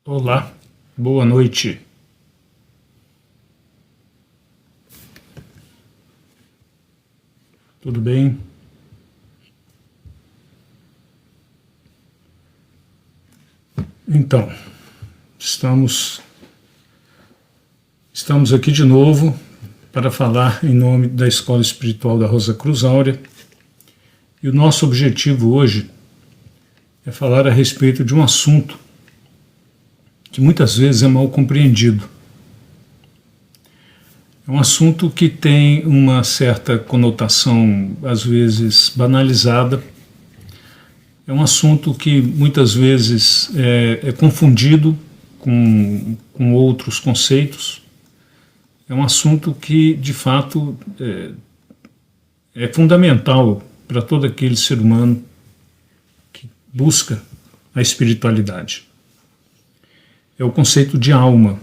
Olá, boa noite. Tudo bem? Então, estamos aqui de novo para falar em nome da Escola Espiritual da Rosa Cruz Áurea. E o nosso objetivo hoje é falar a respeito de um assunto que muitas vezes é mal compreendido. É um assunto que tem uma certa conotação, às vezes, banalizada. É um assunto que muitas vezes é confundido com outros conceitos. É um assunto que, de fato, é fundamental para todo aquele ser humano que busca a espiritualidade. É o conceito de alma.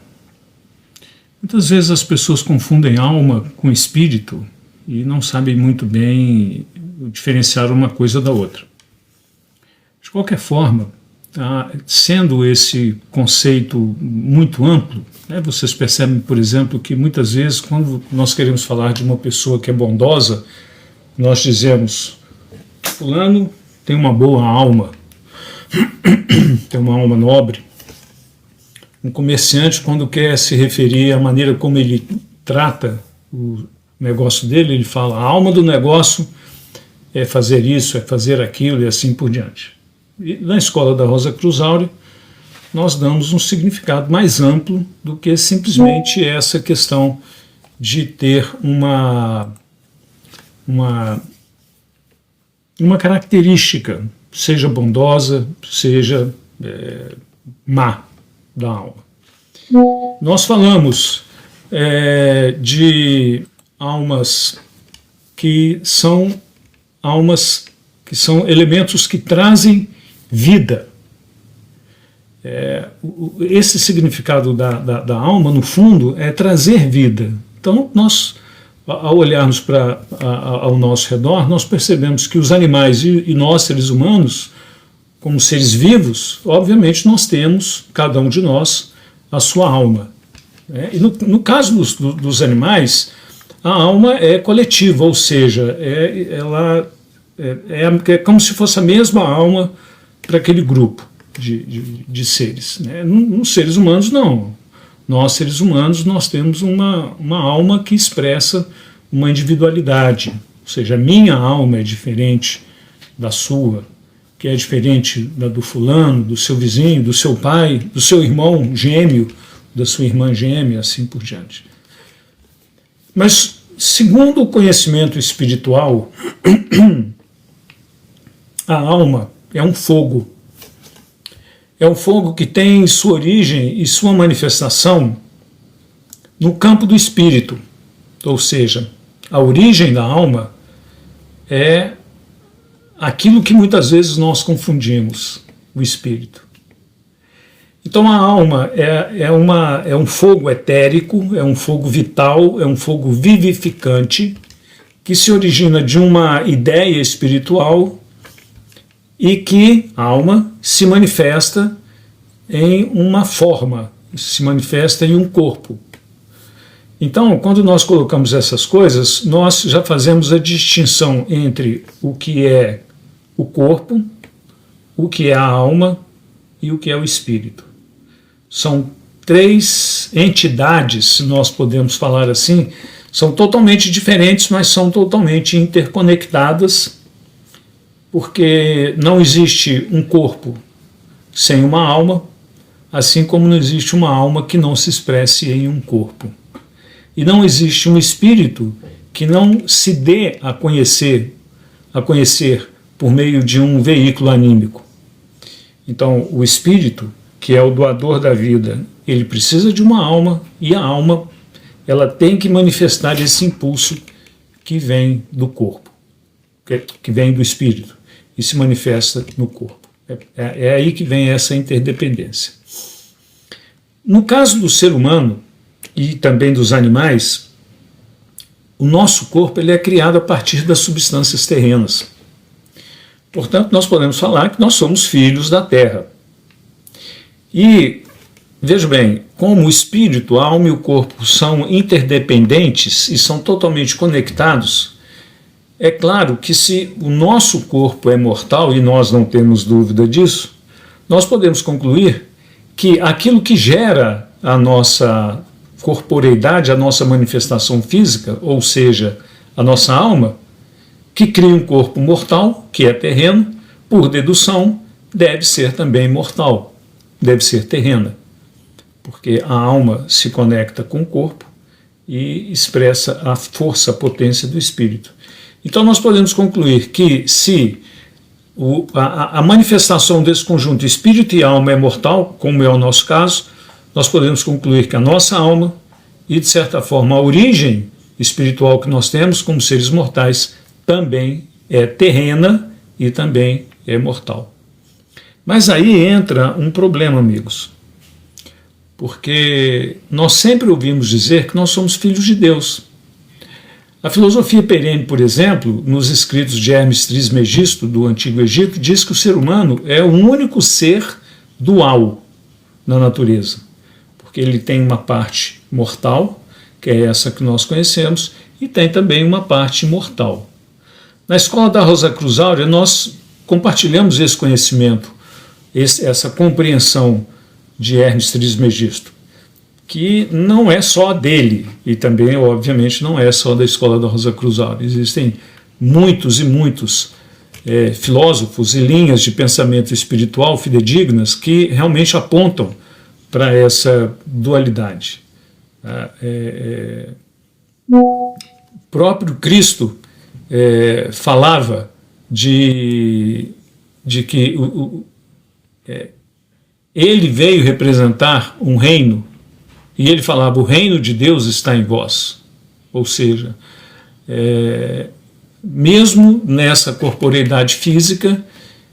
Muitas vezes as pessoas confundem alma com espírito e não sabem muito bem diferenciar uma coisa da outra. De qualquer forma, sendo esse conceito muito amplo, vocês percebem, por exemplo, que muitas vezes quando nós queremos falar de uma pessoa que é bondosa, nós dizemos: fulano tem uma boa alma, tem uma alma nobre. Um comerciante, quando quer se referir à maneira como ele trata o negócio dele, ele fala: a alma do negócio é fazer isso, é fazer aquilo e assim por diante. E na Escola da Rosa Cruz Áurea, nós damos um significado mais amplo do que simplesmente essa questão de ter uma característica, seja bondosa, seja má da alma. Nós falamos de almas que são elementos que trazem vida. Esse significado da alma, no fundo, é trazer vida. Então, nós, ao olharmos ao nosso redor, nós percebemos que os animais e nós, seres humanos, como seres vivos, obviamente nós temos, cada um de nós, a sua alma. E no caso dos animais, a alma é coletiva, ou seja, ela é como se fosse a mesma alma para aquele grupo de seres. Nos seres humanos, não. Nós, seres humanos, nós temos uma alma que expressa uma individualidade, ou seja, a minha alma é diferente da sua, que é diferente da do fulano, do seu vizinho, do seu pai, do seu irmão gêmeo, da sua irmã gêmea, assim por diante. Mas, segundo o conhecimento espiritual, a alma é um fogo. É um fogo que tem sua origem e sua manifestação no campo do espírito. Ou seja, a origem da alma é aquilo que muitas vezes nós confundimos, o espírito. Então a alma é um fogo etérico, é um fogo vital, é um fogo vivificante, que se origina de uma ideia espiritual e que a alma se manifesta em uma forma, se manifesta em um corpo. Então, quando nós colocamos essas coisas, nós já fazemos a distinção entre o que é o corpo, o que é a alma e o que é o espírito. São três entidades, se nós podemos falar assim, são totalmente diferentes, mas são totalmente interconectadas, porque não existe um corpo sem uma alma, assim como não existe uma alma que não se expresse em um corpo. E não existe um espírito que não se dê a conhecer por meio de um veículo anímico. Então, o espírito, que é o doador da vida, ele precisa de uma alma, e a alma ela tem que manifestar esse impulso que vem do corpo, que vem do espírito, e se manifesta no corpo. É aí que vem essa interdependência. No caso do ser humano, e também dos animais, o nosso corpo ele é criado a partir das substâncias terrenas. Portanto, nós podemos falar que nós somos filhos da Terra. E veja bem, como o espírito, a alma e o corpo são interdependentes e são totalmente conectados, é claro que se o nosso corpo é mortal, e nós não temos dúvida disso, nós podemos concluir que aquilo que gera a nossa corporeidade, a nossa manifestação física, ou seja, a nossa alma, que cria um corpo mortal, que é terreno, por dedução, deve ser também mortal, deve ser terrena, porque a alma se conecta com o corpo e expressa a força, a potência do espírito. Então nós podemos concluir que se a manifestação desse conjunto espírito e alma é mortal, como é o nosso caso, nós podemos concluir que a nossa alma e, de certa forma, a origem espiritual que nós temos como seres mortais também é terrena e também é mortal. Mas aí entra um problema, amigos, porque nós sempre ouvimos dizer que nós somos filhos de Deus. A filosofia perene, por exemplo, nos escritos de Hermes Trismegisto, do Antigo Egito, diz que o ser humano é o único ser dual na natureza, porque ele tem uma parte mortal, que é essa que nós conhecemos, e tem também uma parte imortal. Na escola da Rosa Cruz Áurea, nós compartilhamos esse conhecimento, essa compreensão de Hermes Trismegisto, que não é só dele, e também, obviamente, não é só da escola da Rosa Cruz Áurea. Existem muitos e muitos filósofos e linhas de pensamento espiritual fidedignas que realmente apontam para essa dualidade. O próprio Cristo falava de que ele veio representar um reino, e ele falava: o reino de Deus está em vós. Ou seja, mesmo nessa corporeidade física,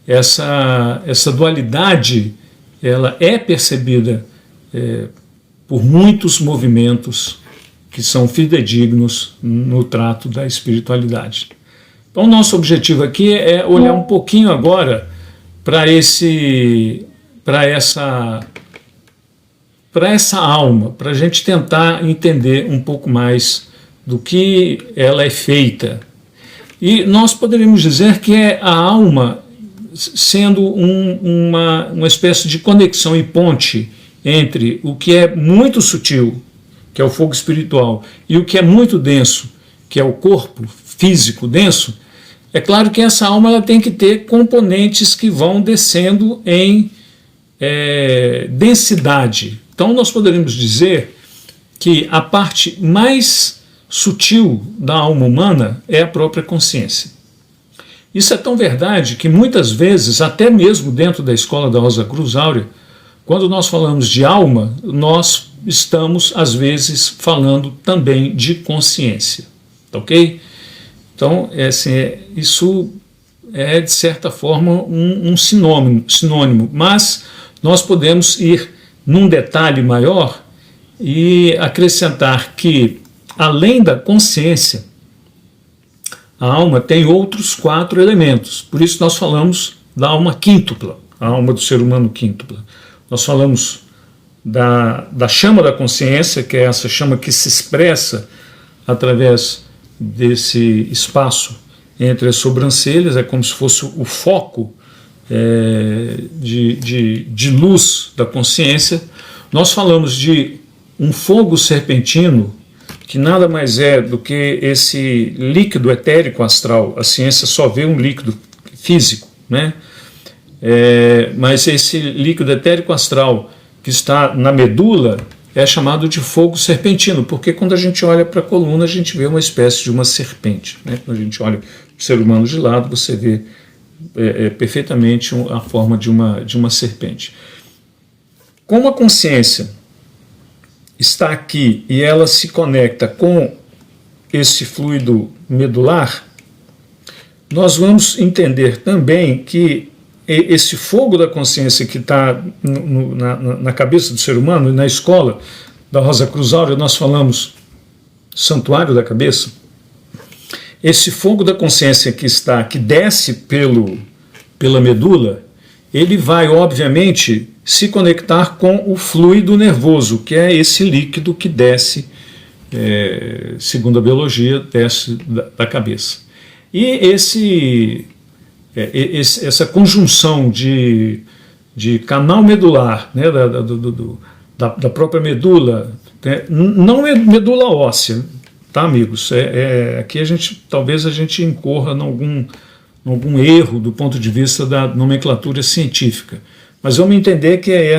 essa dualidade ela é percebida por muitos movimentos que são fidedignos no trato da espiritualidade. Então, o nosso objetivo aqui é olhar um pouquinho agora para essa alma, para a gente tentar entender um pouco mais do que ela é feita. E nós poderíamos dizer que é a alma sendo uma espécie de conexão e ponte entre o que é muito sutil, que é o fogo espiritual, e o que é muito denso, que é o corpo físico denso. É claro que essa alma ela tem que ter componentes que vão descendo em densidade. Então nós poderíamos dizer que a parte mais sutil da alma humana é a própria consciência. Isso é tão verdade que muitas vezes, até mesmo dentro da escola da Rosa Cruz Áurea, quando nós falamos de alma, nós estamos às vezes falando também de consciência, ok? Então isso é de certa forma um sinônimo, mas nós podemos ir num detalhe maior e acrescentar que, além da consciência, a alma tem outros 4 elementos. Por isso nós falamos da alma quíntupla, a alma do ser humano quíntupla. Nós falamos da chama da consciência, que é essa chama que se expressa através desse espaço entre as sobrancelhas, é como se fosse o foco de luz da consciência. Nós falamos de um fogo serpentino, que nada mais é do que esse líquido etérico astral. A ciência só vê um líquido físico, né? Mas esse líquido etérico astral que está na medula é chamado de fogo serpentino, porque quando a gente olha para a coluna, a gente vê uma espécie de uma serpente, né? Quando a gente olha o ser humano de lado, você vê perfeitamente a forma de uma serpente. Como a consciência está aqui e ela se conecta com esse fluido medular, nós vamos entender também que esse fogo da consciência que está na cabeça do ser humano, e na escola da Rosa Cruz Áurea nós falamos santuário da cabeça, esse fogo da consciência que desce pela medula, ele vai, obviamente, se conectar com o fluido nervoso, que é esse líquido que desce, segundo a biologia, desce da cabeça. E essa conjunção de canal medular, né, da própria medula, né, não é medula óssea, tá, amigos? Aqui talvez a gente incorra em algum erro do ponto de vista da nomenclatura científica, mas vamos entender que é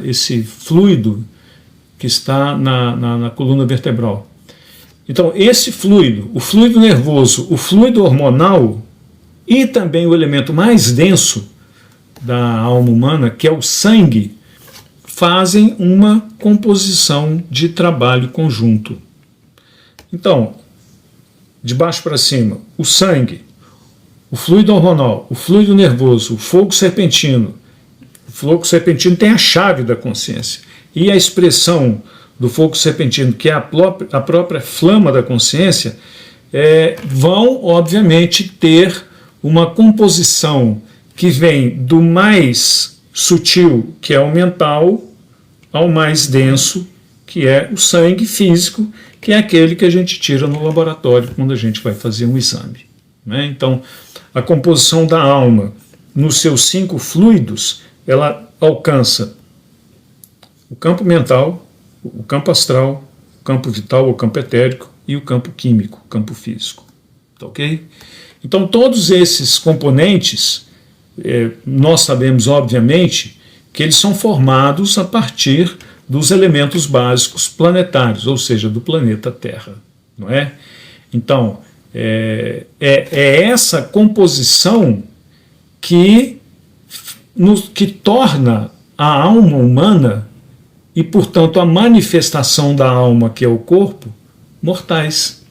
esse fluido que está na coluna vertebral. Então, esse fluido, o fluido nervoso, o fluido hormonal e também o elemento mais denso da alma humana, que é o sangue, fazem uma composição de trabalho conjunto. Então, de baixo para cima, o sangue, o fluido hormonal, o fluido nervoso, o fogo serpentino. O fogo serpentino tem a chave da consciência. E a expressão do fogo serpentino, que é a própria flama da consciência, vão, obviamente, ter uma composição que vem do mais sutil, que é o mental, ao mais denso, que é o sangue físico, que é aquele que a gente tira no laboratório quando a gente vai fazer um exame, né? Então, a composição da alma, nos seus 5 fluidos, ela alcança o campo mental, o campo astral, o campo vital, o campo etérico e o campo químico, o campo físico. Tá ok? Então, todos esses componentes, nós sabemos, obviamente, que eles são formados a partir dos elementos básicos planetários, ou seja, do planeta Terra, não é? Então, é essa composição que torna a alma humana e, portanto, a manifestação da alma, que é o corpo, mortais.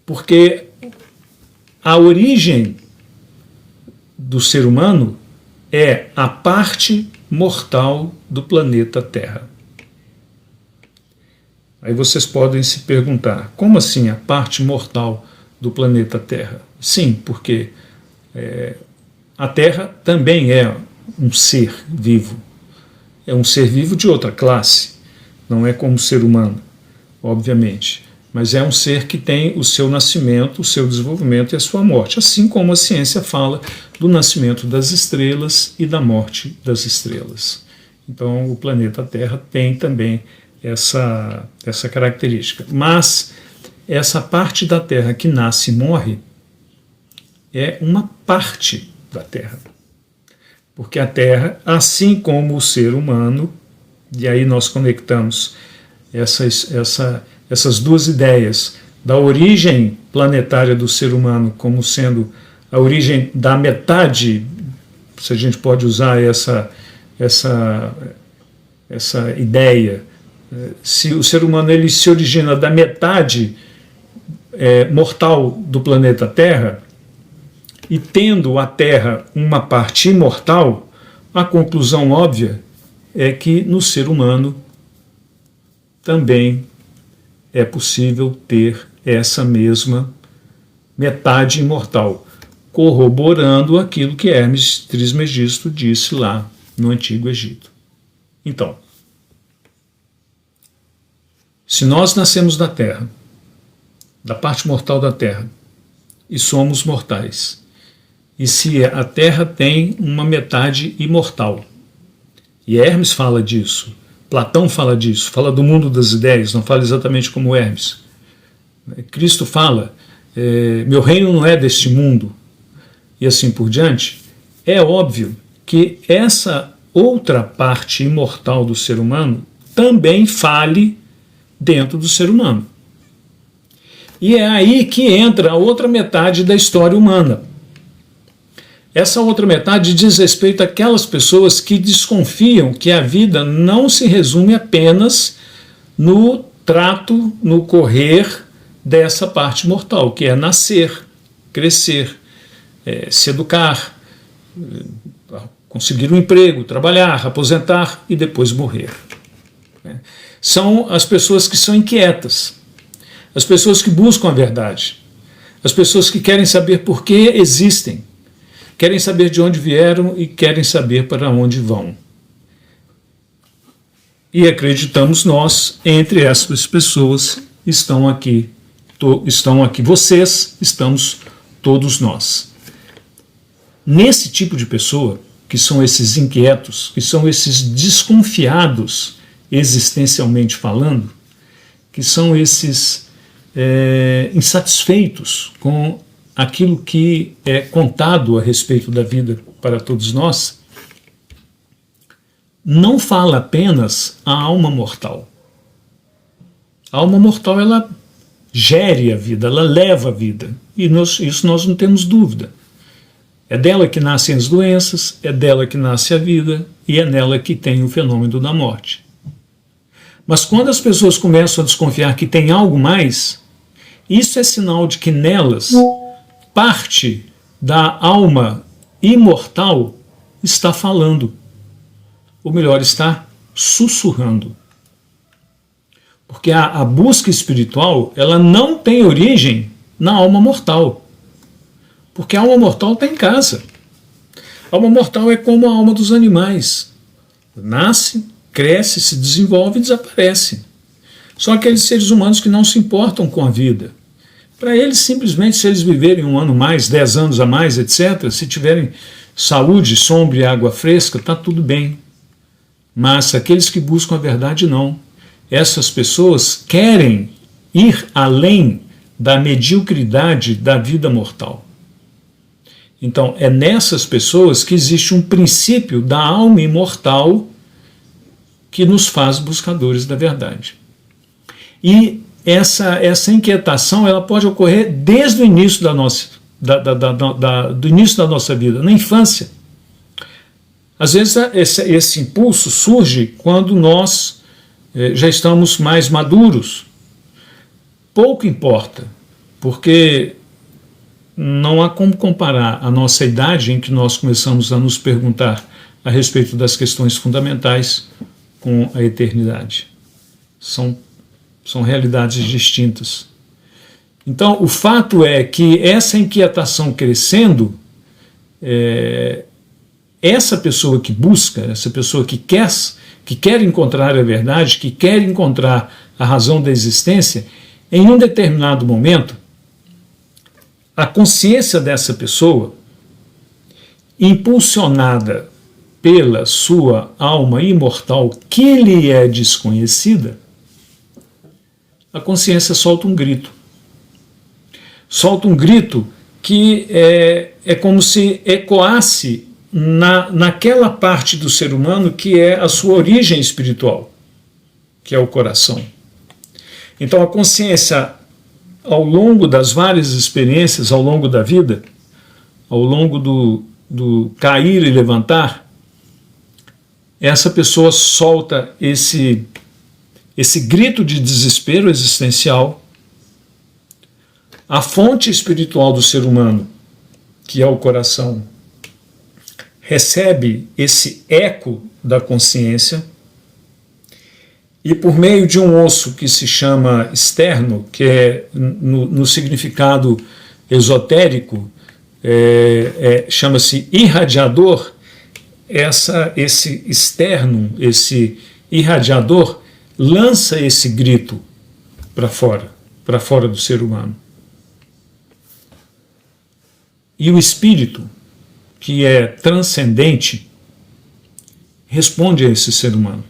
Porque a origem do ser humano é a parte mortal do planeta Terra. Aí vocês podem se perguntar, como assim a parte mortal do planeta Terra? Sim, porque a Terra também é um ser vivo. É um ser vivo de outra classe. Não é como o ser humano, obviamente. Mas é um ser que tem o seu nascimento, o seu desenvolvimento e a sua morte. Assim como a ciência fala do nascimento das estrelas e da morte das estrelas. Então o planeta Terra tem também essa característica. Mas essa parte da Terra que nasce e morre é uma parte da Terra. Porque a Terra, assim como o ser humano, e aí nós conectamos essas duas ideias da origem planetária do ser humano como sendo a origem da metade, se a gente pode usar essa ideia, se o ser humano ele se origina da metade mortal do planeta Terra, e tendo a Terra uma parte imortal, a conclusão óbvia é que no ser humano também é possível ter essa mesma metade imortal, corroborando aquilo que Hermes Trismegisto disse lá no Antigo Egito. Então, se nós nascemos da Terra, da parte mortal da Terra, e somos mortais, e se a Terra tem uma metade imortal, e Hermes fala disso, Platão fala disso, fala do mundo das ideias, não fala exatamente como Hermes. Cristo fala, meu reino não é deste mundo, e assim por diante. É óbvio que essa outra parte imortal do ser humano também fale dentro do ser humano. E é aí que entra a outra metade da história humana. Essa outra metade diz respeito àquelas pessoas que desconfiam que a vida não se resume apenas no trato, no correr dessa parte mortal, que é nascer, crescer, se educar, conseguir um emprego, trabalhar, aposentar e depois morrer. São as pessoas que são inquietas, as pessoas que buscam a verdade, as pessoas que querem saber por que existem. querem saber de onde vieram e querem saber para onde vão. E acreditamos nós, entre essas pessoas estão aqui vocês, estamos todos nós. Nesse tipo de pessoa, que são esses inquietos, que são esses desconfiados existencialmente falando, que são esses insatisfeitos com aquilo que é contado a respeito da vida para todos nós, não fala apenas a alma mortal. A alma mortal, ela gere a vida, ela leva a vida, e isso nós não temos dúvida. É dela que nascem as doenças, é dela que nasce a vida, e é nela que tem o fenômeno da morte. Mas quando as pessoas começam a desconfiar que tem algo mais, isso é sinal de que nelas parte da alma imortal está falando, ou melhor, está sussurrando. Porque a busca espiritual, ela não tem origem na alma mortal. Porque a alma mortal está em casa. A alma mortal é como a alma dos animais. Nasce, cresce, se desenvolve e desaparece. São aqueles seres humanos que não se importam com a vida. Para eles, simplesmente, se eles viverem 1 ano mais, 10 anos a mais, etc., se tiverem saúde, sombra e água fresca, está tudo bem. Mas aqueles que buscam a verdade, não. Essas pessoas querem ir além da mediocridade da vida mortal. Então, é nessas pessoas que existe um princípio da alma imortal que nos faz buscadores da verdade. E essa inquietação, ela pode ocorrer desde o início do início da nossa vida, na infância. Às vezes esse impulso surge quando nós já estamos mais maduros. Pouco importa, porque não há como comparar a nossa idade em que nós começamos a nos perguntar a respeito das questões fundamentais com a eternidade. São realidades distintas. Então, o fato é que essa inquietação crescendo, essa pessoa que busca, essa pessoa que quer encontrar a verdade, que quer encontrar a razão da existência, em um determinado momento, a consciência dessa pessoa, impulsionada pela sua alma imortal que lhe é desconhecida, a consciência solta um grito. Solta um grito que é como se ecoasse naquela parte do ser humano que é a sua origem espiritual, que é o coração. Então a consciência, ao longo das várias experiências, ao longo da vida, ao longo do cair e levantar, essa pessoa solta esse grito de desespero existencial. A fonte espiritual do ser humano, que é o coração, recebe esse eco da consciência e, por meio de um osso que se chama externo, que é no significado esotérico, chama-se irradiador, esse externo, esse irradiador, lança esse grito para fora do ser humano. E o espírito, que é transcendente, responde a esse ser humano.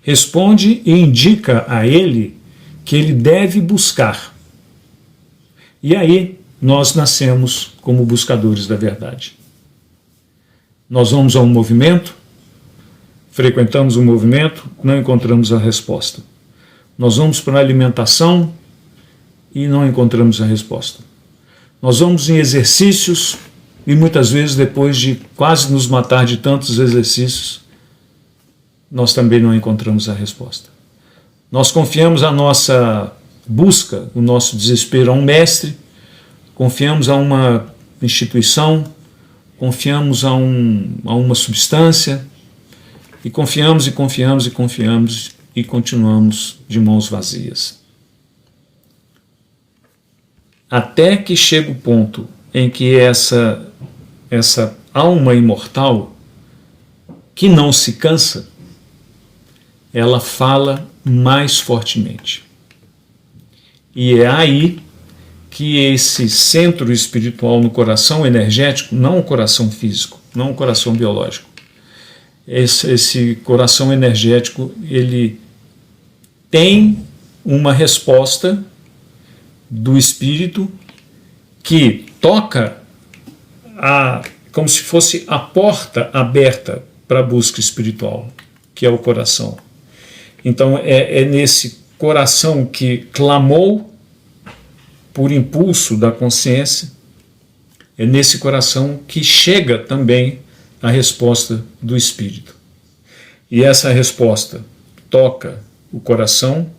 Responde e indica a ele que ele deve buscar. E aí nós nascemos como buscadores da verdade. Nós vamos a um movimento, frequentamos o movimento, não encontramos a resposta. Nós vamos para a alimentação e não encontramos a resposta. Nós vamos em exercícios e muitas vezes, depois de quase nos matar de tantos exercícios, nós também não encontramos a resposta. Nós confiamos a nossa busca, o nosso desespero a um mestre, confiamos a uma instituição, confiamos a uma substância, e confiamos e confiamos e confiamos e continuamos de mãos vazias. Até que chega o ponto em que essa alma imortal, que não se cansa, ela fala mais fortemente. E é aí que esse centro espiritual no coração energético, não o coração físico, não o coração biológico, esse coração energético, ele tem uma resposta do espírito que toca como se fosse a porta aberta para a busca espiritual, que é o coração. Então é nesse coração que clamou por impulso da consciência, é nesse coração que chega também a resposta do espírito. E essa resposta toca o coração,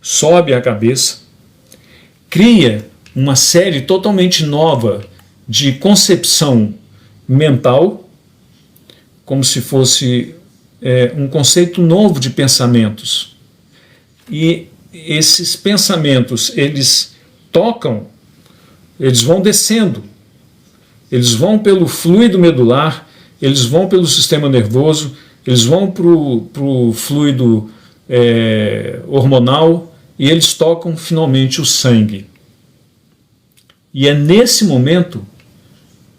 sobe a cabeça, cria uma série totalmente nova de concepção mental, como se fosse um conceito novo de pensamentos. E esses pensamentos, eles tocam, eles vão descendo, eles vão pelo fluido medular, eles vão pelo sistema nervoso, eles vão para o fluido hormonal e eles tocam finalmente o sangue. E é nesse momento,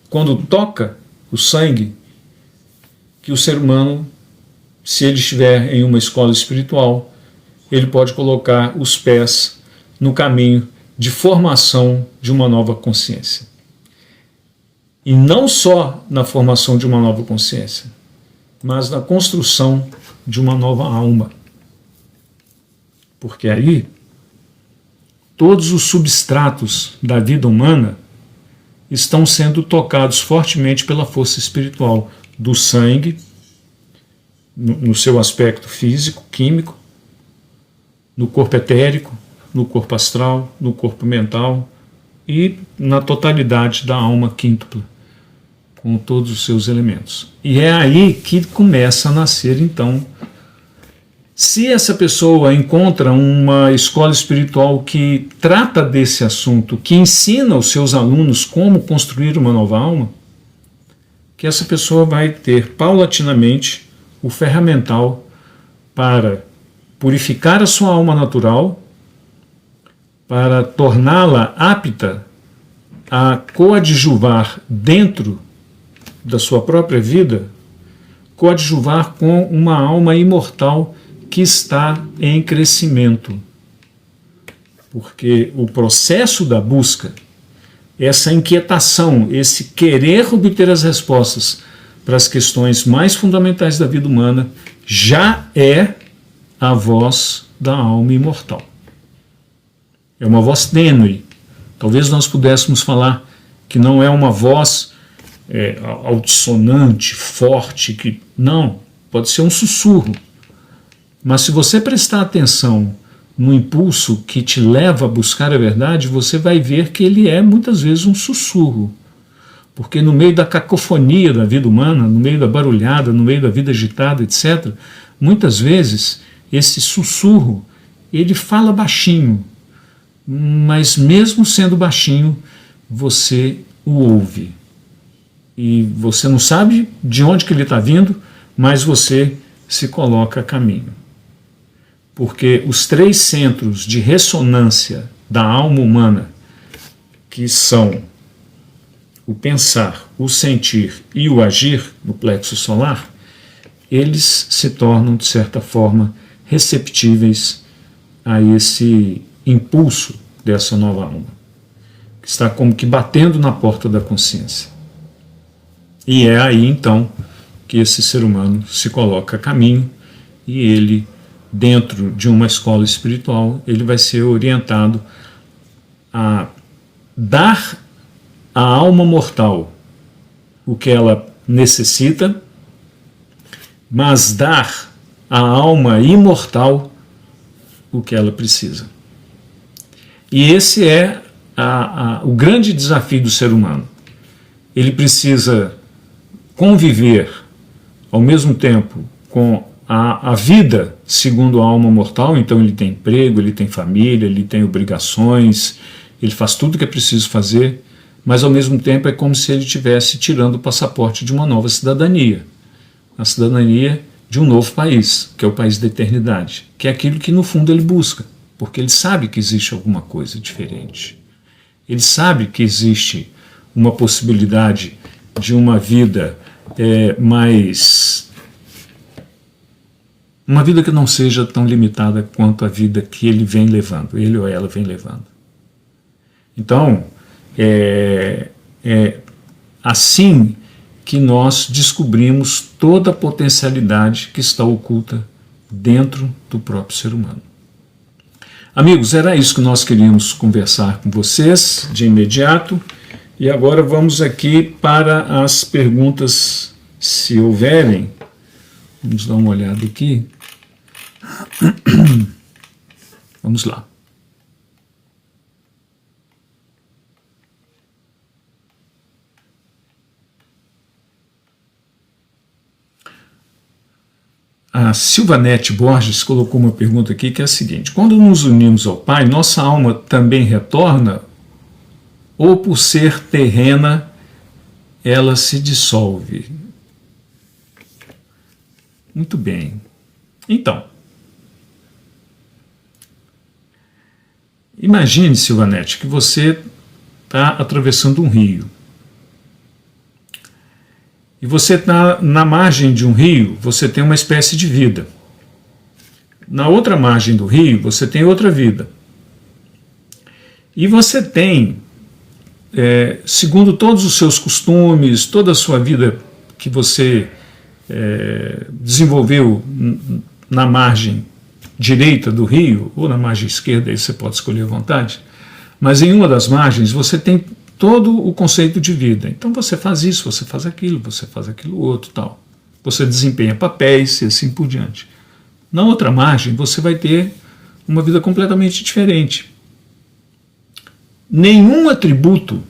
quando toca o sangue, que o ser humano, se ele estiver em uma escola espiritual, ele pode colocar os pés no caminho de formação de uma nova consciência. E não só na formação de uma nova consciência, mas na construção de uma nova alma. Porque aí, todos os substratos da vida humana estão sendo tocados fortemente pela força espiritual do sangue, no seu aspecto físico, químico, no corpo etérico, no corpo astral, no corpo mental e na totalidade da alma quíntupla, com todos os seus elementos. E é aí que começa a nascer, então, se essa pessoa encontra uma escola espiritual que trata desse assunto, que ensina os seus alunos como construir uma nova alma, que essa pessoa vai ter paulatinamente o ferramental para purificar a sua alma natural, para torná-la apta a coadjuvar dentro da sua própria vida, coadjuvar com uma alma imortal que está em crescimento. Porque o processo da busca, essa inquietação, esse querer obter as respostas para as questões mais fundamentais da vida humana, já é a voz da alma imortal. É uma voz tênue. Talvez nós pudéssemos falar que não é uma voz altissonante, forte, que não, pode ser um sussurro. Mas se você prestar atenção no impulso que te leva a buscar a verdade, você vai ver que ele é muitas vezes um sussurro. Porque no meio da cacofonia da vida humana, no meio da barulhada, no meio da vida agitada, etc., muitas vezes esse sussurro, ele fala baixinho, mas mesmo sendo baixinho, você o ouve. E você não sabe de onde que ele está vindo, mas você se coloca a caminho. Porque os 3 centros de ressonância da alma humana, que são o pensar, o sentir e o agir no plexo solar, eles se tornam, de certa forma, receptíveis a esse impulso dessa nova alma, que está como que batendo na porta da consciência. E é aí, então, que esse ser humano se coloca a caminho e ele, dentro de uma escola espiritual, ele vai ser orientado a dar à alma mortal o que ela necessita, mas dar à alma imortal o que ela precisa. E esse é o grande desafio do ser humano. Ele precisa conviver ao mesmo tempo com a vida segundo a alma mortal, então ele tem emprego, ele tem família, ele tem obrigações, ele faz tudo o que é preciso fazer, mas ao mesmo tempo é como se ele estivesse tirando o passaporte de uma nova cidadania, a cidadania de um novo país, que é o país da eternidade, que é aquilo que no fundo ele busca, porque ele sabe que existe alguma coisa diferente. Ele sabe que existe uma possibilidade de uma vida uma vida que não seja tão limitada quanto a vida que ele vem levando, ele ou ela vem levando. Então, assim que nós descobrimos toda a potencialidade que está oculta dentro do próprio ser humano. Amigos, era isso que nós queríamos conversar com vocês de imediato. E agora vamos aqui para as perguntas, se houverem. Vamos dar uma olhada aqui. Vamos lá. A Silvanete Borges colocou uma pergunta aqui que é a seguinte: quando nos unimos ao Pai, nossa alma também retorna? Ou por ser terrena, ela se dissolve? Muito bem. Então, imagine, Silvanete, que você está atravessando um rio. E você está na margem de um rio, você tem uma espécie de vida. Na outra margem do rio, você tem outra vida. E você tem, segundo todos os seus costumes, toda a sua vida que você desenvolveu na margem direita do rio, ou na margem esquerda, aí você pode escolher à vontade, mas em uma das margens você tem todo o conceito de vida. Então você faz isso, você faz aquilo outro, tal. Você desempenha papéis e assim por diante. Na outra margem você vai ter uma vida completamente diferente. Nenhum atributo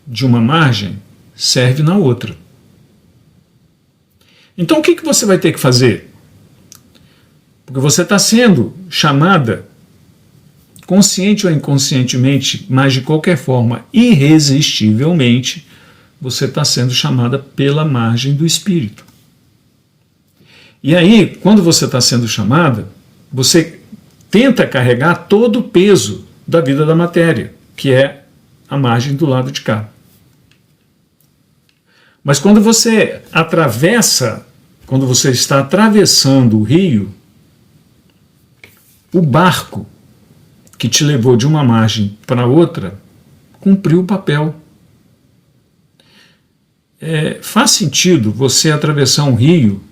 de uma margem serve na outra. Então o que você vai ter que fazer? Porque você está sendo chamada, consciente ou inconscientemente, mas de qualquer forma, irresistivelmente, você está sendo chamada pela margem do espírito. E aí, quando você está sendo chamada, você tenta carregar todo o peso da vida da matéria, que é a margem do lado de cá. Mas quando você está atravessando o rio, o barco que te levou de uma margem para outra cumpriu o papel. Faz sentido você atravessar um rio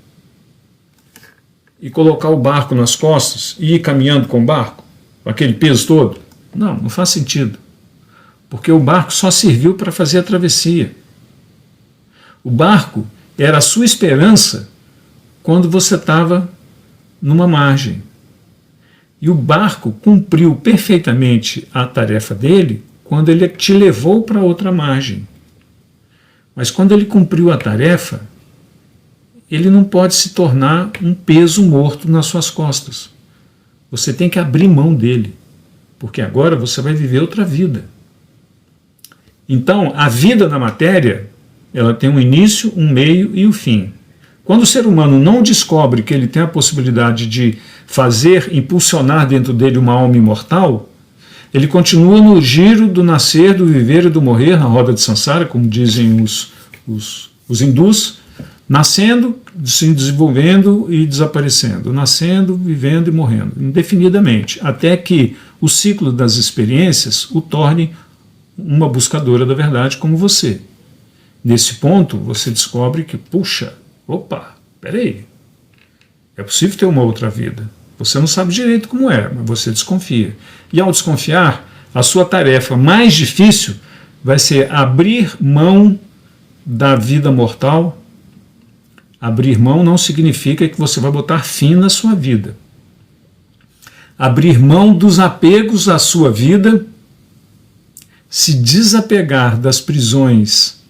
e colocar o barco nas costas e ir caminhando com o barco, com aquele peso todo? Não, não faz sentido. Porque o barco só serviu para fazer a travessia. O barco era a sua esperança quando você estava numa margem. E o barco cumpriu perfeitamente a tarefa dele quando ele te levou para outra margem. Mas quando ele cumpriu a tarefa, ele não pode se tornar um peso morto nas suas costas. Você tem que abrir mão dele, porque agora você vai viver outra vida. Então, a vida na matéria, ela tem um início, um meio e um fim. Quando o ser humano não descobre que ele tem a possibilidade de impulsionar dentro dele uma alma imortal, ele continua no giro do nascer, do viver e do morrer, na roda de Sansara, como dizem os hindus, nascendo, se desenvolvendo e desaparecendo, nascendo, vivendo e morrendo, indefinidamente, até que o ciclo das experiências o torne uma buscadora da verdade como você. Nesse ponto, você descobre que, puxa, opa, peraí, é possível ter uma outra vida. Você não sabe direito como é, mas você desconfia. E ao desconfiar, a sua tarefa mais difícil vai ser abrir mão da vida mortal. Abrir mão não significa que você vai botar fim na sua vida. Abrir mão dos apegos à sua vida, se desapegar das prisões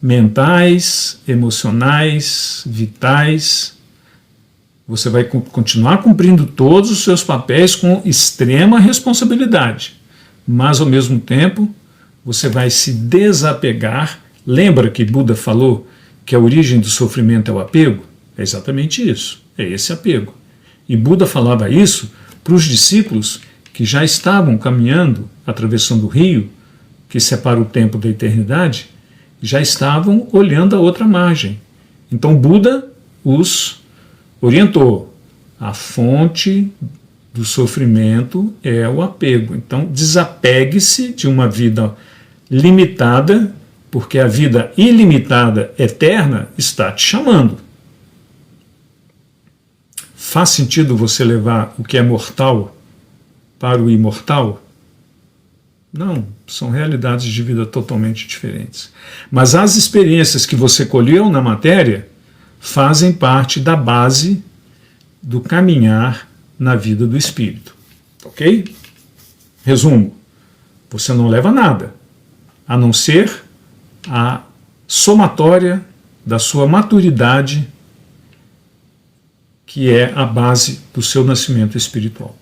mentais, emocionais, vitais. Você vai continuar cumprindo todos os seus papéis com extrema responsabilidade, mas ao mesmo tempo você vai se desapegar. Lembra que Buda falou que a origem do sofrimento é o apego? É exatamente isso, é esse apego. E Buda falava isso para os discípulos que já estavam caminhando, atravessando o rio, que separa o tempo da eternidade, já estavam olhando a outra margem. Então Buda os orientou. A fonte do sofrimento é o apego. Então desapegue-se de uma vida limitada, porque a vida ilimitada, eterna, está te chamando. Faz sentido você levar o que é mortal para o imortal? Não, são realidades de vida totalmente diferentes. Mas as experiências que você colheu na matéria fazem parte da base do caminhar na vida do espírito. Ok? Resumo: você não leva nada, a não ser a somatória da sua maturidade, que é a base do seu nascimento espiritual.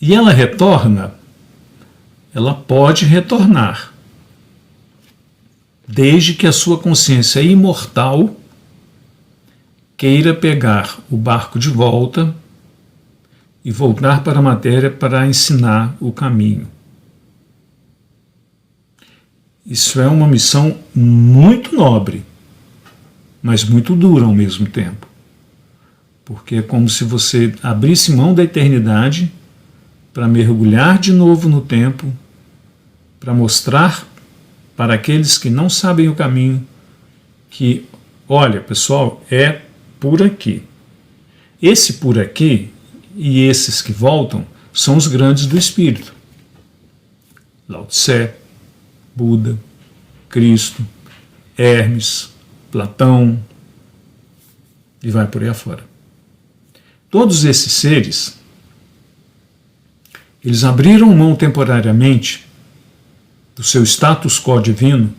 E ela retorna, ela pode retornar, desde que a sua consciência imortal queira pegar o barco de volta e voltar para a matéria para ensinar o caminho. Isso é uma missão muito nobre, mas muito dura ao mesmo tempo. Porque é como se você abrisse mão da eternidade para mergulhar de novo no tempo, para mostrar para aqueles que não sabem o caminho que, olha, pessoal, é por aqui. Esse por aqui e esses que voltam são os grandes do espírito. Lao Tse, Buda, Cristo, Hermes, Platão, e vai por aí afora. Todos esses seres, eles abriram mão temporariamente do seu status quo divino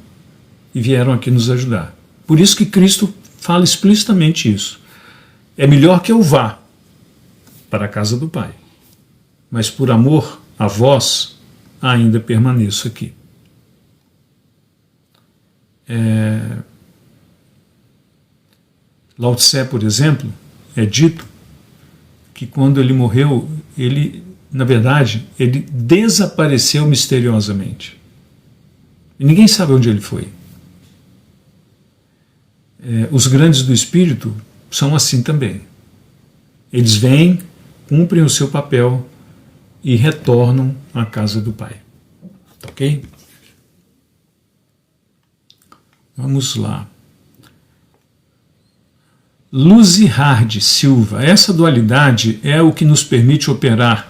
e vieram aqui nos ajudar. Por isso que Cristo fala explicitamente isso. É melhor que eu vá para a casa do Pai, mas por amor a vós ainda permaneço aqui. Lao Tse, por exemplo, é dito que quando ele morreu, ele, na verdade, ele desapareceu misteriosamente. E ninguém sabe onde ele foi. Os grandes do espírito são assim também. Eles vêm, cumprem o seu papel e retornam à casa do Pai. Ok? Vamos lá. Luzihard Silva. Essa dualidade é o que nos permite operar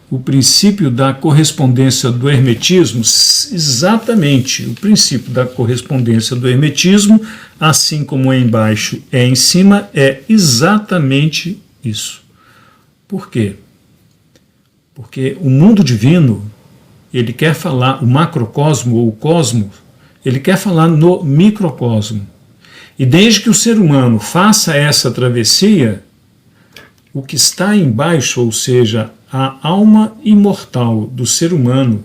o princípio da correspondência do hermetismo, exatamente, o princípio da correspondência do hermetismo, assim como é embaixo é em cima, é exatamente isso. Por quê? Porque o mundo divino, ele quer falar, o macrocosmo ou o cosmos, ele quer falar no microcosmo. E desde que o ser humano faça essa travessia, o que está embaixo, ou seja, a alma imortal do ser humano,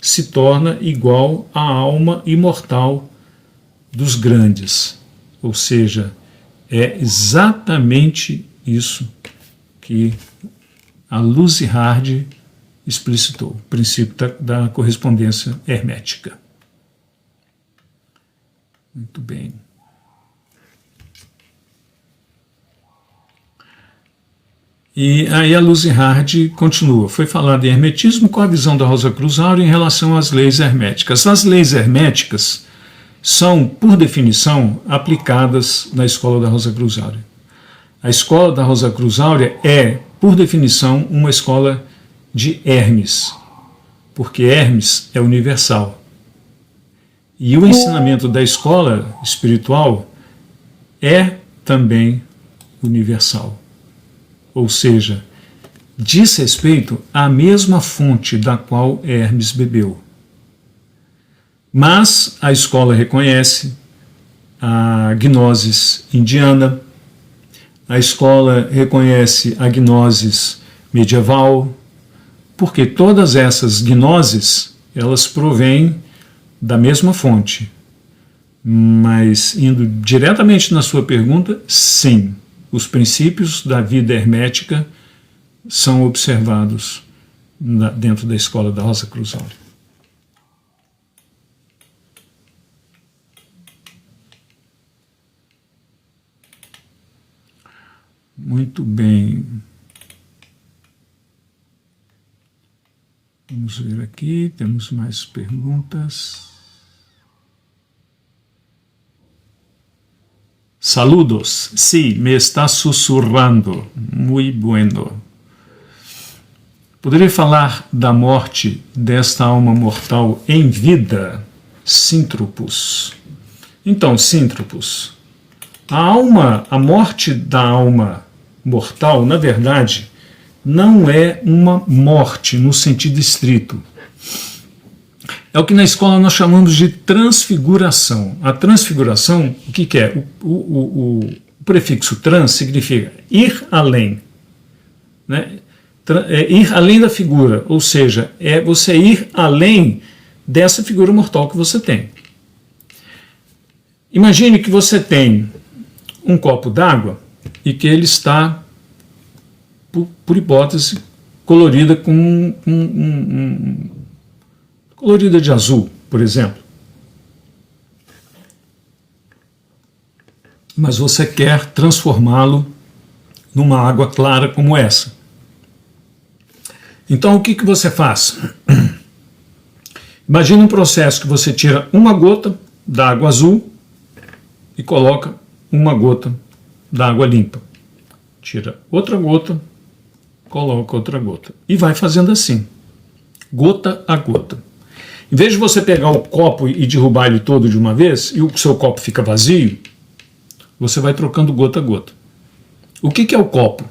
se torna igual à alma imortal dos grandes. Ou seja, é exatamente isso que a Luzihard explicitou, o princípio da correspondência hermética. Muito bem. E aí a Luzihard continua. Foi falado em hermetismo com a visão da Rosa Cruz Áurea em relação às leis herméticas. As leis herméticas são, por definição, aplicadas na escola da Rosa Cruz Áurea. A escola da Rosa Cruz Áurea é, por definição, uma escola de Hermes, porque Hermes é universal. E o ensinamento da escola espiritual é também universal. Ou seja, diz respeito à mesma fonte da qual Hermes bebeu. Mas a escola reconhece a gnosis indiana, A escola reconhece a gnosis medieval, porque todas essas gnoses, elas provêm da mesma fonte. Mas, indo diretamente na sua pergunta, sim, os princípios da vida hermética são observados dentro da escola da Rosa Cruz Áurea. Muito bem. Vamos ver aqui, temos mais perguntas. Saludos. Sí, me está sussurrando. Muy bueno. Poderia falar da morte desta alma mortal em vida? Síntropos. Então, Síntropos, a morte da alma mortal, na verdade, não é uma morte no sentido estrito. É o que na escola nós chamamos de transfiguração. A transfiguração, o que é? O prefixo trans significa ir além, né? Ir além da figura, ou seja, é você ir além dessa figura mortal que você tem. Imagine que você tem um copo d'água e que ele está, por hipótese, colorida com colorida de azul, por exemplo. Mas você quer transformá-lo numa água clara como essa. Então, o que você faz? Imagina um processo que você tira uma gota da água azul e coloca uma gota da água limpa. Tira outra gota, coloca outra gota. E vai fazendo assim, gota a gota. Em vez de você pegar o copo e derrubar ele todo de uma vez, e o seu copo fica vazio, você vai trocando gota a gota. O que é o copo?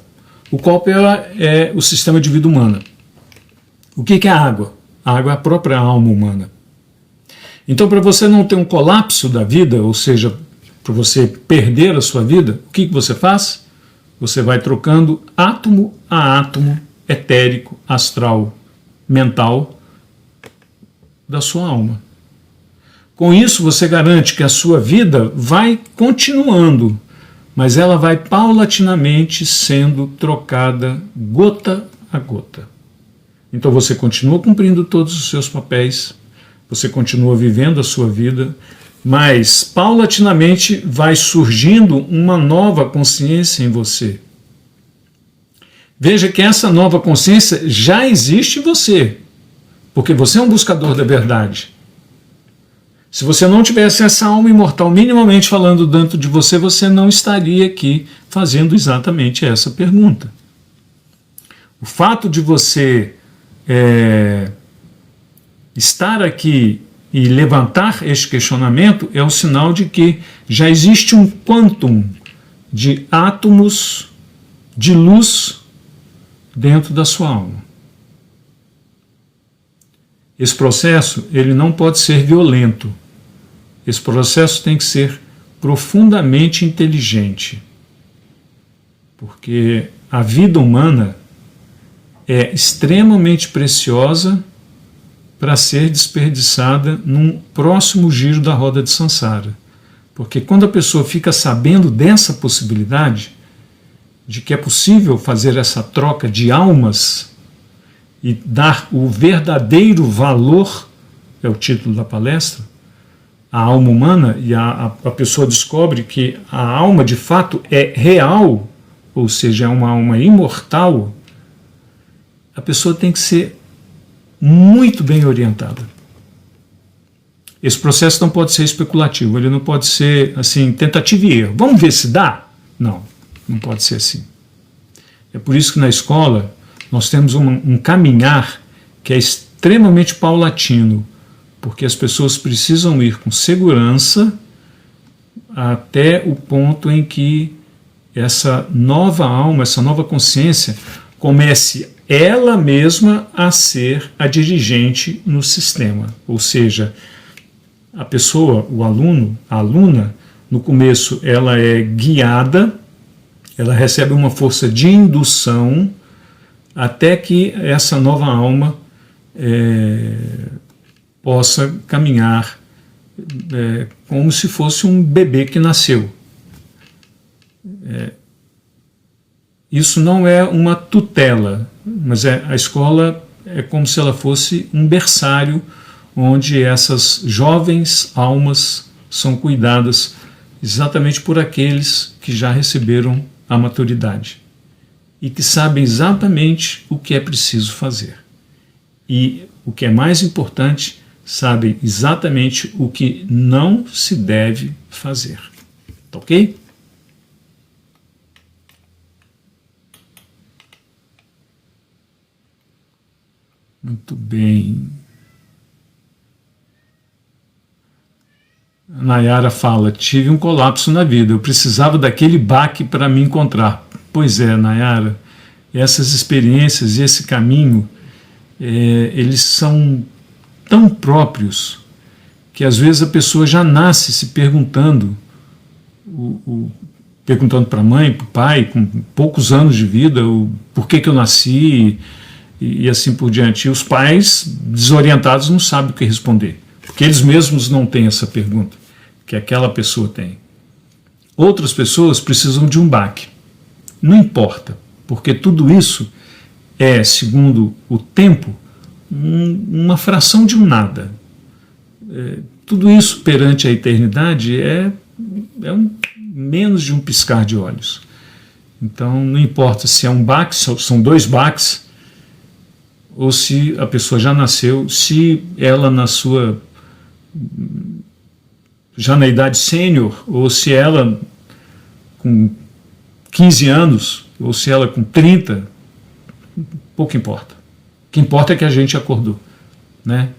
O copo é o sistema de vida humana. O que é a água? A água é a própria alma humana. Então, para você não ter um colapso da vida, ou seja, para você perder a sua vida, o que você faz? Você vai trocando átomo a átomo etérico, astral, mental da sua alma. Com isso, você garante que a sua vida vai continuando, mas ela vai paulatinamente sendo trocada gota a gota. Então você continua cumprindo todos os seus papéis, você continua vivendo a sua vida, mas paulatinamente vai surgindo uma nova consciência em você. Veja que essa nova consciência já existe em você, porque você é um buscador da verdade. Se você não tivesse essa alma imortal minimamente falando dentro de você, você não estaria aqui fazendo exatamente essa pergunta. O fato de você estar aqui e levantar este questionamento é um sinal de que já existe um quantum de átomos de luz dentro da sua alma. Esse processo ele não pode ser violento. Esse processo tem que ser profundamente inteligente. Porque a vida humana é extremamente preciosa para ser desperdiçada num próximo giro da roda de Sansara. Porque quando a pessoa fica sabendo dessa possibilidade, de que é possível fazer essa troca de almas e dar o verdadeiro valor, é o título da palestra, à alma humana, e a pessoa descobre que a alma de fato é real, ou seja, é uma alma imortal, a pessoa tem que ser muito bem orientada. Esse processo não pode ser especulativo, ele não pode ser assim, tentativa e erro. Vamos ver se dá? Não, não pode ser assim. É por isso que na escola nós temos um caminhar que é extremamente paulatino, porque as pessoas precisam ir com segurança até o ponto em que essa nova alma, essa nova consciência comece ela mesma a ser a dirigente no sistema. Ou seja, a pessoa, o aluno, a aluna, no começo ela é guiada, ela recebe uma força de indução até que essa nova alma possa caminhar como se fosse um bebê que nasceu. Isso não é uma tutela, mas a escola é como se ela fosse um berçário onde essas jovens almas são cuidadas exatamente por aqueles que já receberam a maturidade e que sabem exatamente o que é preciso fazer. E o que é mais importante, sabem exatamente o que não se deve fazer. Tá ok? Muito bem. A Nayara fala, tive um colapso na vida, eu precisava daquele baque para me encontrar. Pois é, Nayara, essas experiências e esse caminho, eles são tão próprios que às vezes a pessoa já nasce se perguntando, perguntando para a mãe, para o pai, com poucos anos de vida, por que eu nasci e assim por diante. E os pais, desorientados, não sabem o que responder, porque eles mesmos não têm essa pergunta que aquela pessoa tem. Outras pessoas precisam de um baque. Não importa, porque tudo isso é, segundo o tempo, uma fração de um nada. Tudo isso perante a eternidade é menos de um piscar de olhos. Então não importa se é um baque, são dois baques, ou se a pessoa já nasceu, se ela já na idade sênior, ou se ela com 15 anos, ou se ela com 30, pouco importa. O que importa é que a gente acordou, né?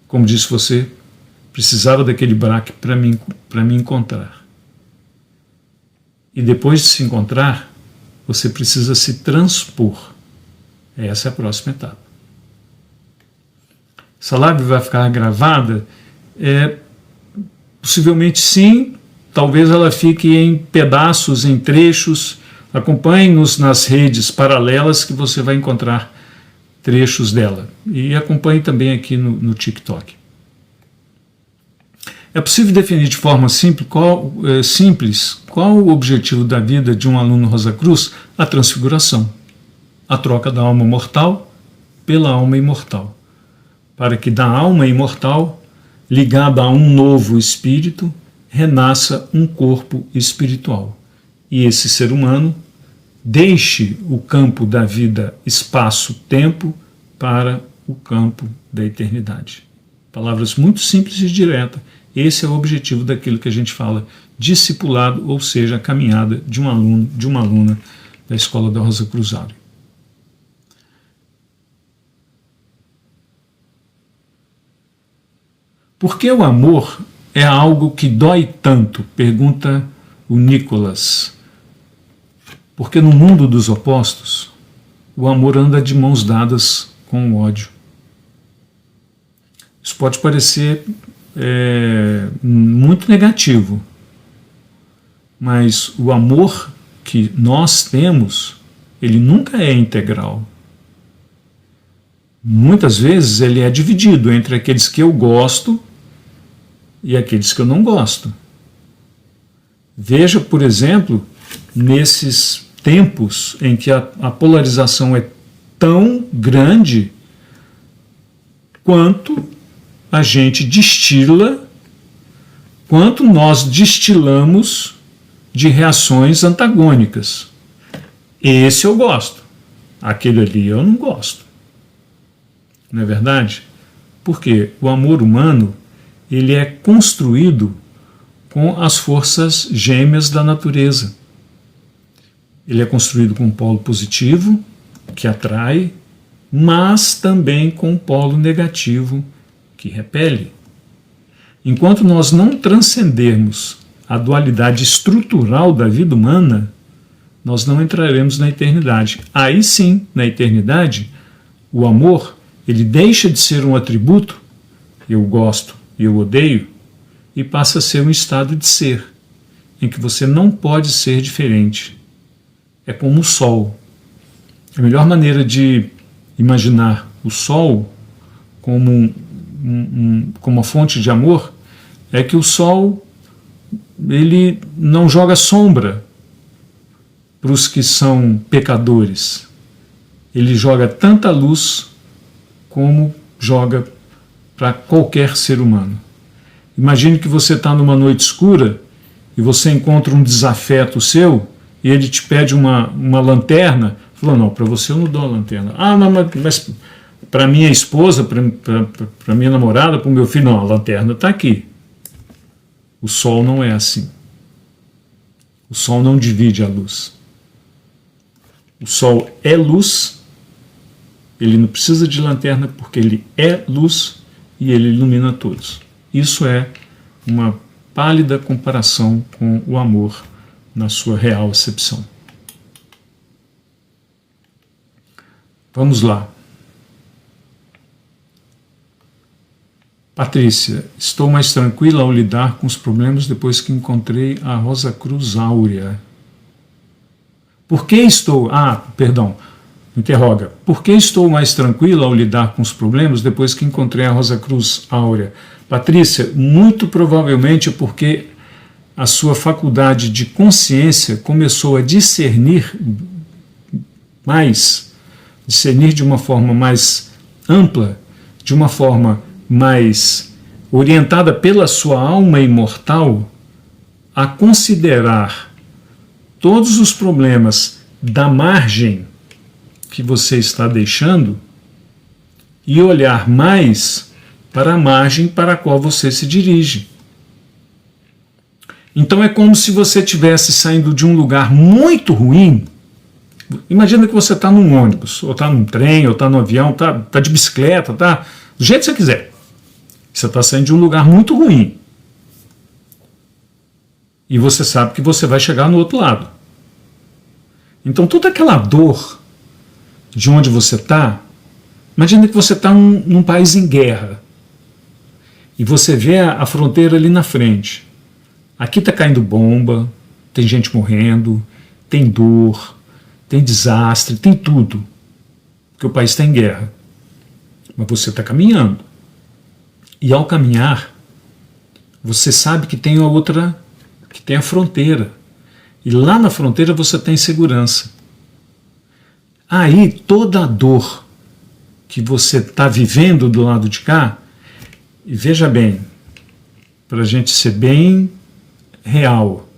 Como disse você, precisava daquele baque para me encontrar. E depois de se encontrar, você precisa se transpor. Essa é a próxima etapa. Essa live vai ficar gravada? Possivelmente sim, talvez ela fique em pedaços, em trechos. Acompanhe-nos nas redes paralelas que você vai encontrar trechos dela. E acompanhe também aqui no TikTok. É possível definir de forma simples qual o objetivo da vida de um aluno Rosa Cruz? A transfiguração, a troca da alma mortal pela alma imortal, para que da alma imortal, ligada a um novo espírito, renasça um corpo espiritual. E esse ser humano deixe o campo da vida espaço-tempo para o campo da eternidade. Palavras muito simples e diretas. Esse é o objetivo daquilo que a gente fala discipulado, ou seja, a caminhada de um aluno, de uma aluna da Escola da Rosa Cruzado. Por que o amor é algo que dói tanto? Pergunta o Nicolas. Porque no mundo dos opostos, o amor anda de mãos dadas com o ódio. Isso pode parecer muito negativo, mas o amor que nós temos, ele nunca é integral. Muitas vezes ele é dividido entre aqueles que eu gosto e aqueles que eu não gosto. Veja, por exemplo, nesses tempos em que a polarização é tão grande quanto a gente destila, quanto nós destilamos de reações antagônicas. Esse eu gosto, aquele ali eu não gosto. Não é verdade? Porque o amor humano, ele é construído com as forças gêmeas da natureza. Ele é construído com um polo positivo, que atrai, mas também com um polo negativo, que repele. Enquanto nós não transcendermos a dualidade estrutural da vida humana, nós não entraremos na eternidade. Aí sim, na eternidade, o amor, ele deixa de ser um atributo, eu gosto e eu odeio, e passa a ser um estado de ser, em que você não pode ser diferente. é como o Sol. A melhor maneira de imaginar o Sol como como uma fonte de amor é que o Sol ele não joga sombra para os que são pecadores. Ele joga tanta luz como joga para qualquer ser humano. Imagine que você está numa noite escura e você encontra um desafeto seu e ele te pede uma lanterna. Falou, não, para você eu não dou a lanterna. Ah, não, mas para minha esposa, para minha namorada, para o meu filho, não, a lanterna está aqui. O Sol não é assim. O Sol não divide a luz. O Sol é luz, ele não precisa de lanterna porque ele é luz e ele ilumina todos. Isso é uma pálida comparação com o amor na sua real acepção. Vamos lá. Patrícia, estou mais tranquila ao lidar com os problemas depois que encontrei a Rosa Cruz Áurea. Por que estou... interroga. Por que estou mais tranquila ao lidar com os problemas depois que encontrei a Rosa Cruz Áurea? Patrícia, muito provavelmente porque a sua faculdade de consciência começou a discernir mais, discernir de uma forma mais ampla, de uma forma mais orientada pela sua alma imortal a considerar todos os problemas da margem que você está deixando e olhar mais para a margem para a qual você se dirige. Então é como se você estivesse saindo de um lugar muito ruim. Imagina que você está num ônibus, ou está num trem, ou está no avião, está de bicicleta, está do jeito que você quiser. Você está saindo de um lugar muito ruim. E você sabe que você vai chegar no outro lado. Então toda aquela dor de onde você está, imagina que você está num país em guerra. E você vê a fronteira ali na frente. Aqui está caindo bomba, tem gente morrendo, tem dor, tem desastre, tem tudo. Porque o país está em guerra. Mas você está caminhando. E ao caminhar, você sabe que tem a outra, que tem a fronteira. E lá na fronteira você tem segurança. Aí toda a dor que você está vivendo do lado de cá, e veja bem, para a gente ser bem real,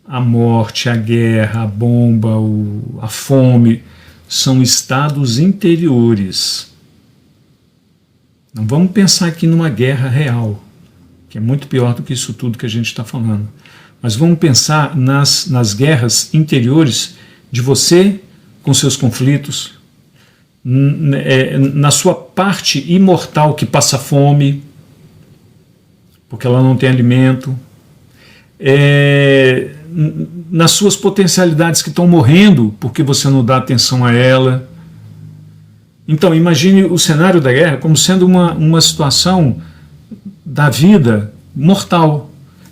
a morte, a guerra, a bomba, a fome, são estados interiores. Não vamos pensar aqui numa guerra real, que é muito pior do que isso tudo que a gente está falando. Mas vamos pensar nas guerras interiores de você com seus conflitos, na sua parte imortal que passa fome, porque ela não tem alimento, nas suas potencialidades que estão morrendo porque você não dá atenção a ela. Então imagine o cenário da guerra como sendo uma situação da vida mortal,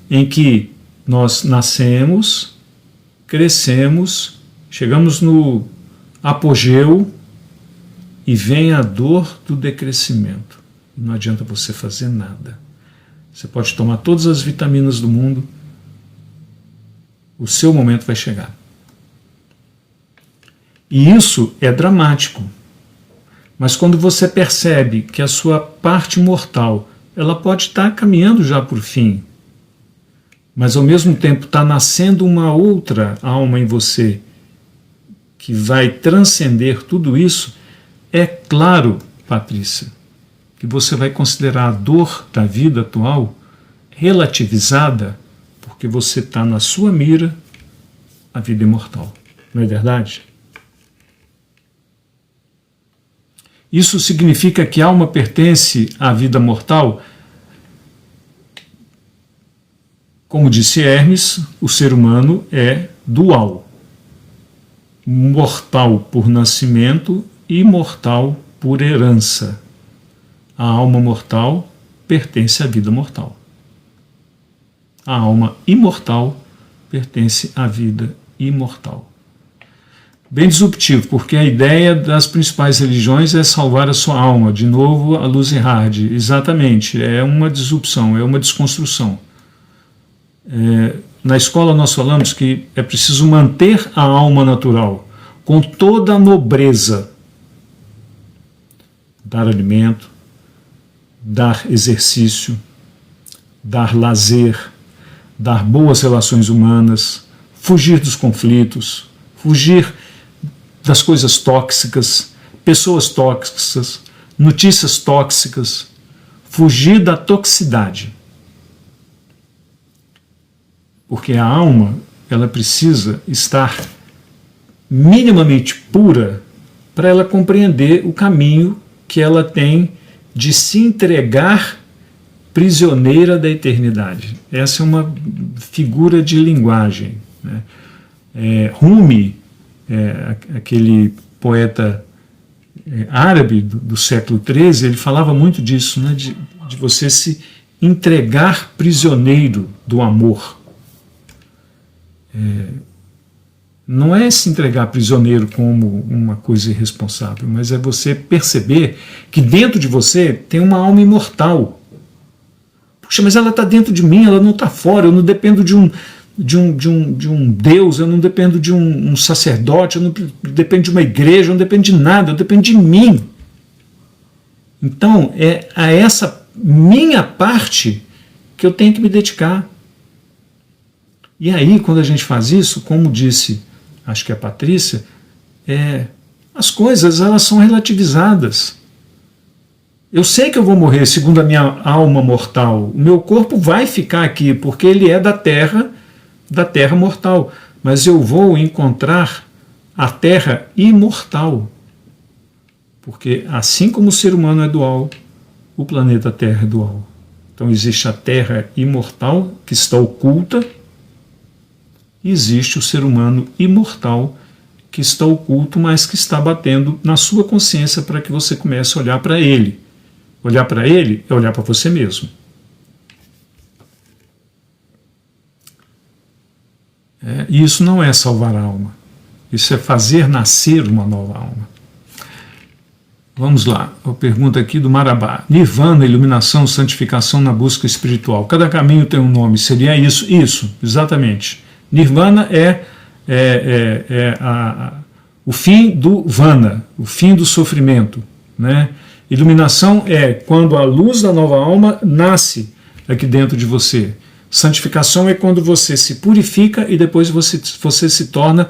em que nós nascemos, crescemos, chegamos no apogeu e vem a dor do decrescimento. Não adianta você fazer nada. Você pode tomar todas as vitaminas do mundo, o seu momento vai chegar. E isso é dramático. Mas quando você percebe que a sua parte mortal, ela pode estar caminhando já por fim, mas ao mesmo tempo está nascendo uma outra alma em você que vai transcender tudo isso, é claro, Patrícia, que você vai considerar a dor da vida atual relativizada, porque você está na sua mira a vida imortal. Não é verdade? Isso significa que a alma pertence à vida mortal? Como disse Hermes, o ser humano é dual. Mortal por nascimento e imortal por herança. A alma mortal pertence à vida mortal. A alma imortal pertence à vida imortal. Bem disruptivo, porque a ideia das principais religiões é salvar a sua alma. De novo, a Lucy Hard. Exatamente, é uma disrupção, é uma desconstrução. Na escola nós falamos que é preciso manter a alma natural, com toda a nobreza. Dar alimento, dar exercício, dar lazer, dar boas relações humanas, fugir dos conflitos, fugir das coisas tóxicas, pessoas tóxicas, notícias tóxicas, fugir da toxicidade. Porque a alma, ela precisa estar minimamente pura para ela compreender o caminho que ela tem de se entregar prisioneira da eternidade. Essa é uma figura de linguagem, né? Rumi, aquele poeta árabe do século XIII, ele falava muito disso, né? de você se entregar prisioneiro do amor. Não é se entregar prisioneiro como uma coisa irresponsável, mas é você perceber que dentro de você tem uma alma imortal. Puxa, mas ela está dentro de mim, ela não está fora, eu não dependo de um Deus, eu não dependo de um sacerdote, eu não dependo de uma igreja, eu não dependo de nada, eu dependo de mim. Então, é a essa minha parte que eu tenho que me dedicar. E aí, quando a gente faz isso, como disse, acho que a Patrícia, as coisas elas são relativizadas. Eu sei que eu vou morrer segundo a minha alma mortal. O meu corpo vai ficar aqui, porque ele é da terra mortal. Mas eu vou encontrar a terra imortal. Porque assim como o ser humano é dual, o planeta Terra é dual. Então existe a terra imortal, que está oculta, e existe o ser humano imortal, que está oculto, mas que está batendo na sua consciência para que você comece a olhar para ele. Olhar para ele é olhar para você mesmo. E isso não é salvar a alma. Isso é fazer nascer uma nova alma. Vamos lá, a pergunta aqui do Marabá. Nirvana, iluminação, santificação na busca espiritual. Cada caminho tem um nome, seria isso? Isso, exatamente. Nirvana é o fim do vana, o fim do sofrimento, né? Iluminação é quando a luz da nova alma nasce aqui dentro de você. Santificação é quando você se purifica e depois você se torna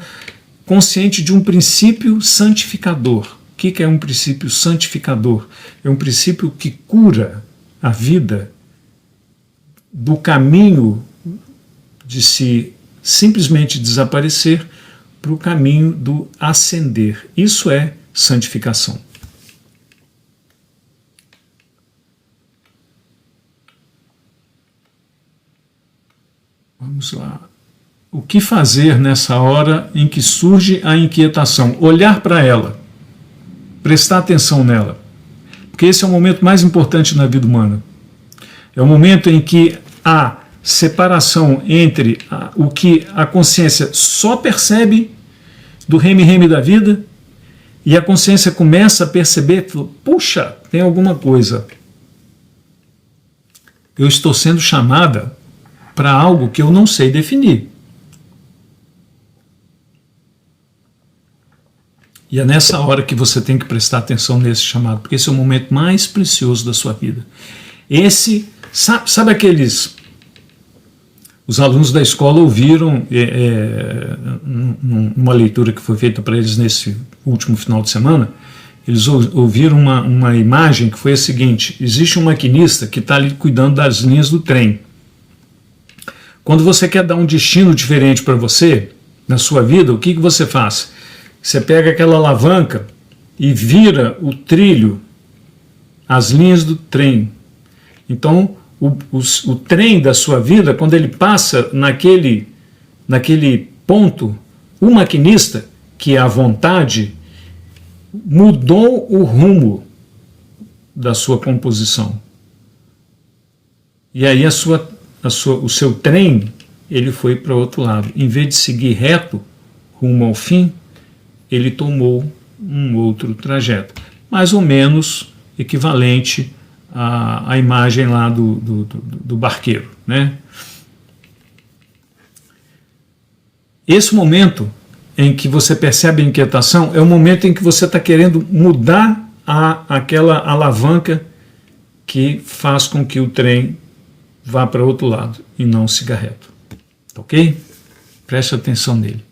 consciente de um princípio santificador. O que é um princípio santificador? É um princípio que cura a vida do caminho de se simplesmente desaparecer para o caminho do ascender. Isso é santificação. Vamos lá. O que fazer nessa hora em que surge a inquietação? Olhar para ela, prestar atenção nela, porque esse é o momento mais importante na vida humana. É o momento em que há separação entre o que a consciência só percebe do reme-reme da vida e a consciência começa a perceber, puxa, tem alguma coisa. Eu estou sendo chamada para algo que eu não sei definir. E é nessa hora que você tem que prestar atenção nesse chamado, porque esse é o momento mais precioso da sua vida. Sabe aqueles... Os alunos da escola ouviram, numa leitura que foi feita para eles nesse último final de semana, eles ouviram uma imagem que foi a seguinte: existe um maquinista que está ali cuidando das linhas do trem. Quando você quer dar um destino diferente para você, na sua vida, o que você faz? Você pega aquela alavanca e vira o trilho, as linhas do trem. Então, o trem da sua vida, quando ele passa naquele ponto, o maquinista, que é a vontade, mudou o rumo da sua composição. E aí o seu trem, ele foi para o outro lado. Em vez de seguir reto, rumo ao fim, ele tomou um outro trajeto, mais ou menos equivalente à imagem lá do barqueiro, né? Esse momento em que você percebe a inquietação é o momento em que você está querendo mudar aquela alavanca que faz com que o trem vá para outro lado e não siga reto. Ok? Preste atenção nele.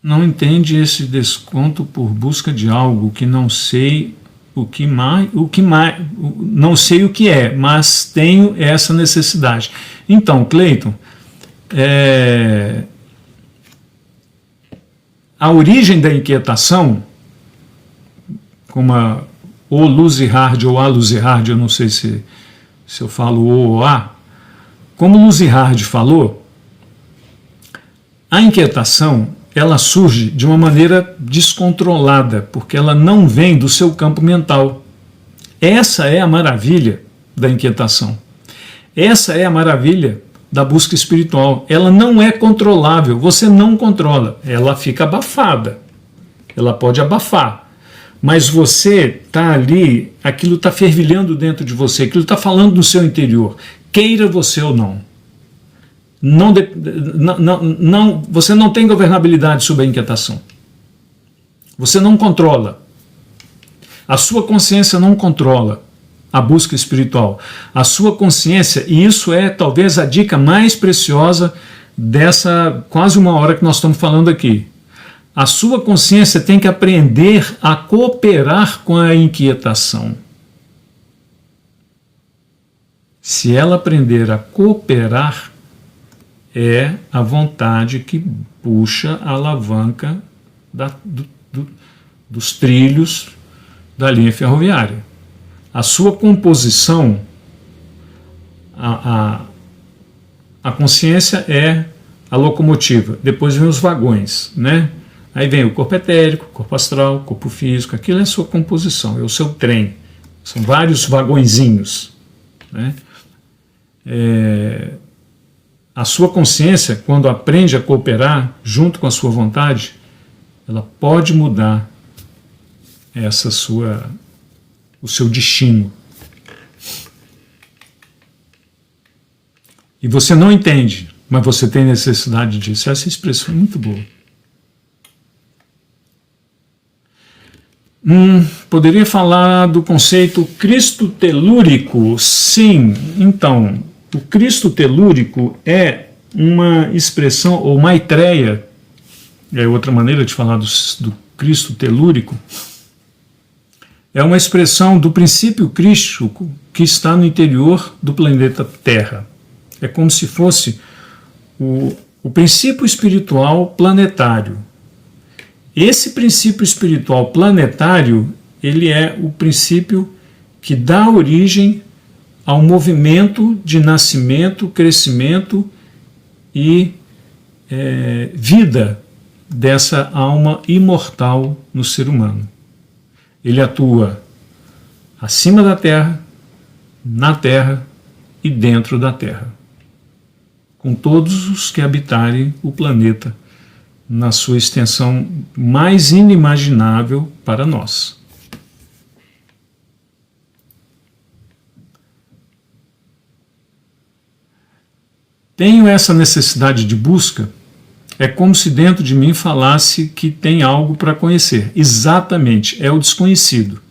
Não entende esse desconto por busca de algo que não sei não sei o que é, mas tenho essa necessidade. Então, Cleiton, a origem da inquietação, como o Luzihard ou a Luzihard, eu não sei se eu falo o ou a, como Luzihard falou, a inquietação ela surge de uma maneira descontrolada, porque ela não vem do seu campo mental. Essa é a maravilha da inquietação. Essa é a maravilha da busca espiritual. Ela não é controlável, você não controla. Ela fica abafada, ela pode abafar. Mas você está ali, aquilo está fervilhando dentro de você, aquilo está falando no seu interior, queira você ou não. Você não tem governabilidade sobre a inquietação. Você não controla. A sua consciência não controla a busca espiritual. A sua consciência, e isso é talvez a dica mais preciosa dessa quase uma hora que nós estamos falando aqui. A sua consciência tem que aprender a cooperar com a inquietação. Se ela aprender a cooperar, é a vontade que puxa a alavanca dos trilhos da linha ferroviária. A sua composição, a consciência é a locomotiva, depois vem os vagões, né? Aí vem o corpo etérico, corpo astral, corpo físico, aquilo é a sua composição, é o seu trem, são vários vagõezinhos, né? A sua consciência, quando aprende a cooperar junto com a sua vontade, ela pode mudar o seu destino. E você não entende, mas você tem necessidade disso. Essa expressão é muito boa. Poderia falar do conceito Cristo telúrico? Sim, então... O Cristo telúrico é uma expressão, ou Maitreya, é outra maneira de falar do Cristo telúrico, é uma expressão do princípio crístico que está no interior do planeta Terra. É como se fosse o princípio espiritual planetário. Esse princípio espiritual planetário, ele é o princípio que dá origem ao movimento de nascimento, crescimento e vida dessa alma imortal no ser humano. Ele atua acima da Terra, na Terra e dentro da Terra, com todos os que habitarem o planeta na sua extensão mais inimaginável para nós. Tenho essa necessidade de busca, é como se dentro de mim falasse que tem algo para conhecer. Exatamente, é o desconhecido.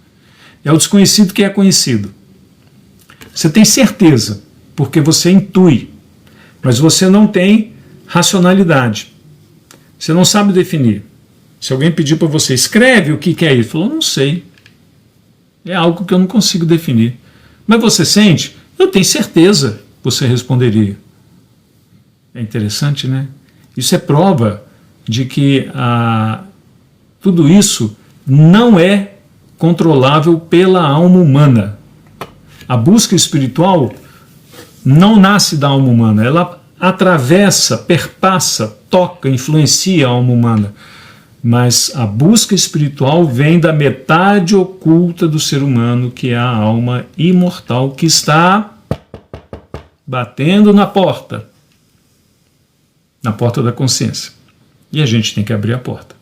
É o desconhecido que é conhecido. Você tem certeza, porque você intui, mas você não tem racionalidade. Você não sabe definir. Se alguém pedir para você, escreve o que é isso, falou, não sei. É algo que eu não consigo definir. Mas você sente? Eu tenho certeza, você responderia. É interessante, né? Isso é prova de que tudo isso não é controlável pela alma humana. A busca espiritual não nasce da alma humana, ela atravessa, perpassa, toca, influencia a alma humana. Mas a busca espiritual vem da metade oculta do ser humano, que é a alma imortal, que está batendo na porta. na porta da consciência. E a gente tem que abrir a porta.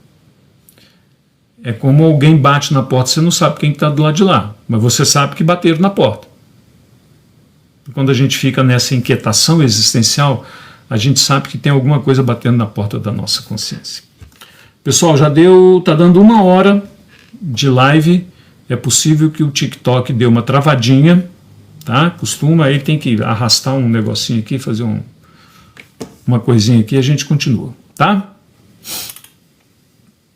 É como alguém bate na porta, você não sabe quem está do lado de lá, mas você sabe que bateram na porta. Quando a gente fica nessa inquietação existencial, a gente sabe que tem alguma coisa batendo na porta da nossa consciência. Pessoal, já está dando 1 hora de live. É possível que o TikTok dê uma travadinha, tá? Costuma, aí tem que arrastar um negocinho aqui, fazer uma coisinha aqui, a gente continua, tá?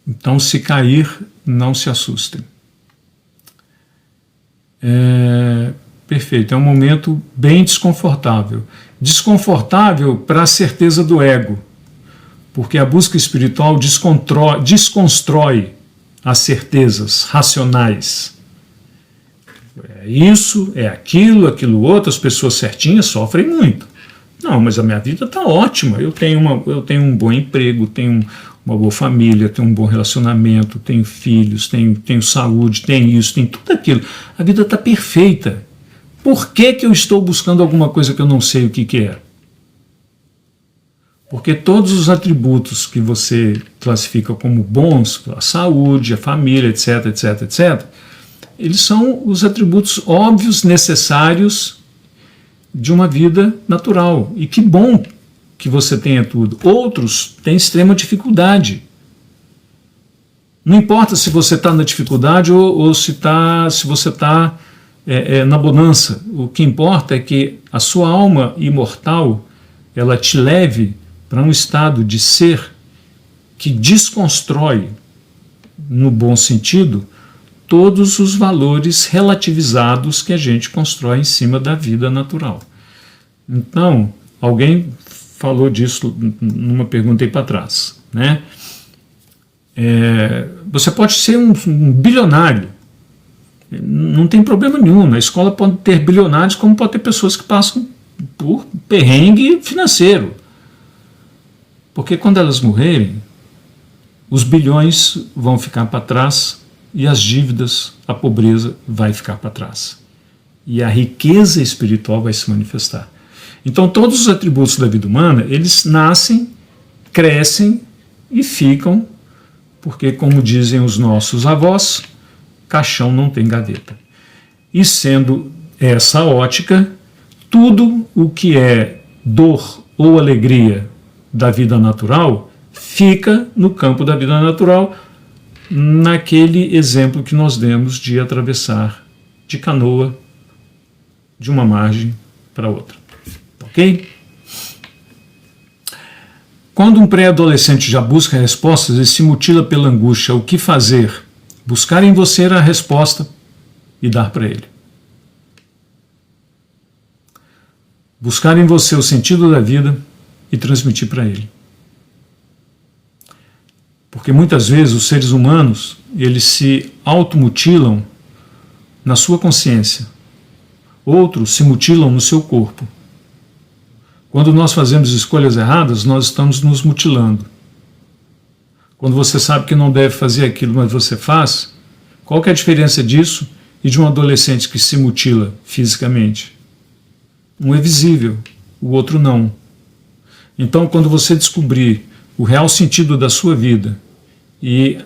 Então, se cair, não se assustem. Perfeito, é um momento bem desconfortável. Desconfortável para a certeza do ego, porque a busca espiritual desconstrói as certezas racionais. É isso, é aquilo outro, as pessoas certinhas sofrem muito. Não, mas a minha vida está ótima, eu tenho um bom emprego, tenho uma boa família, tenho um bom relacionamento, tenho filhos, tenho saúde, tenho isso, tenho tudo aquilo. A vida está perfeita. Por que eu estou buscando alguma coisa que eu não sei o que é? Porque todos os atributos que você classifica como bons, a saúde, a família, etc, etc, etc, eles são os atributos óbvios, necessários de uma vida natural. E que bom que você tenha tudo. Outros têm extrema dificuldade. Não importa se você está na dificuldade ou se você está na bonança. O que importa é que a sua alma imortal ela te leve para um estado de ser que desconstrói, no bom sentido, todos os valores relativizados que a gente constrói em cima da vida natural. Então, alguém falou disso numa pergunta aí para trás, né? Você pode ser um bilionário, não tem problema nenhum. Na escola pode ter bilionários, como pode ter pessoas que passam por perrengue financeiro. Porque quando elas morrerem, os bilhões vão ficar para trás e as dívidas, a pobreza vai ficar para trás. E a riqueza espiritual vai se manifestar. Então todos os atributos da vida humana, eles nascem, crescem e ficam, porque como dizem os nossos avós, caixão não tem gaveta. E sendo essa ótica, tudo o que é dor ou alegria da vida natural fica no campo da vida natural, naquele exemplo que nós demos de atravessar de canoa de uma margem para outra. Ok? Quando um pré-adolescente já busca respostas e se mutila pela angústia, o que fazer? Buscar em você a resposta e dar para ele. Buscar em você o sentido da vida e transmitir para ele. Porque muitas vezes os seres humanos, eles se automutilam na sua consciência. Outros se mutilam no seu corpo. Quando nós fazemos escolhas erradas, nós estamos nos mutilando. Quando você sabe que não deve fazer aquilo, mas você faz, qual que é a diferença disso e de um adolescente que se mutila fisicamente? Um é visível, o outro não. Então, quando você descobrir o real sentido da sua vida e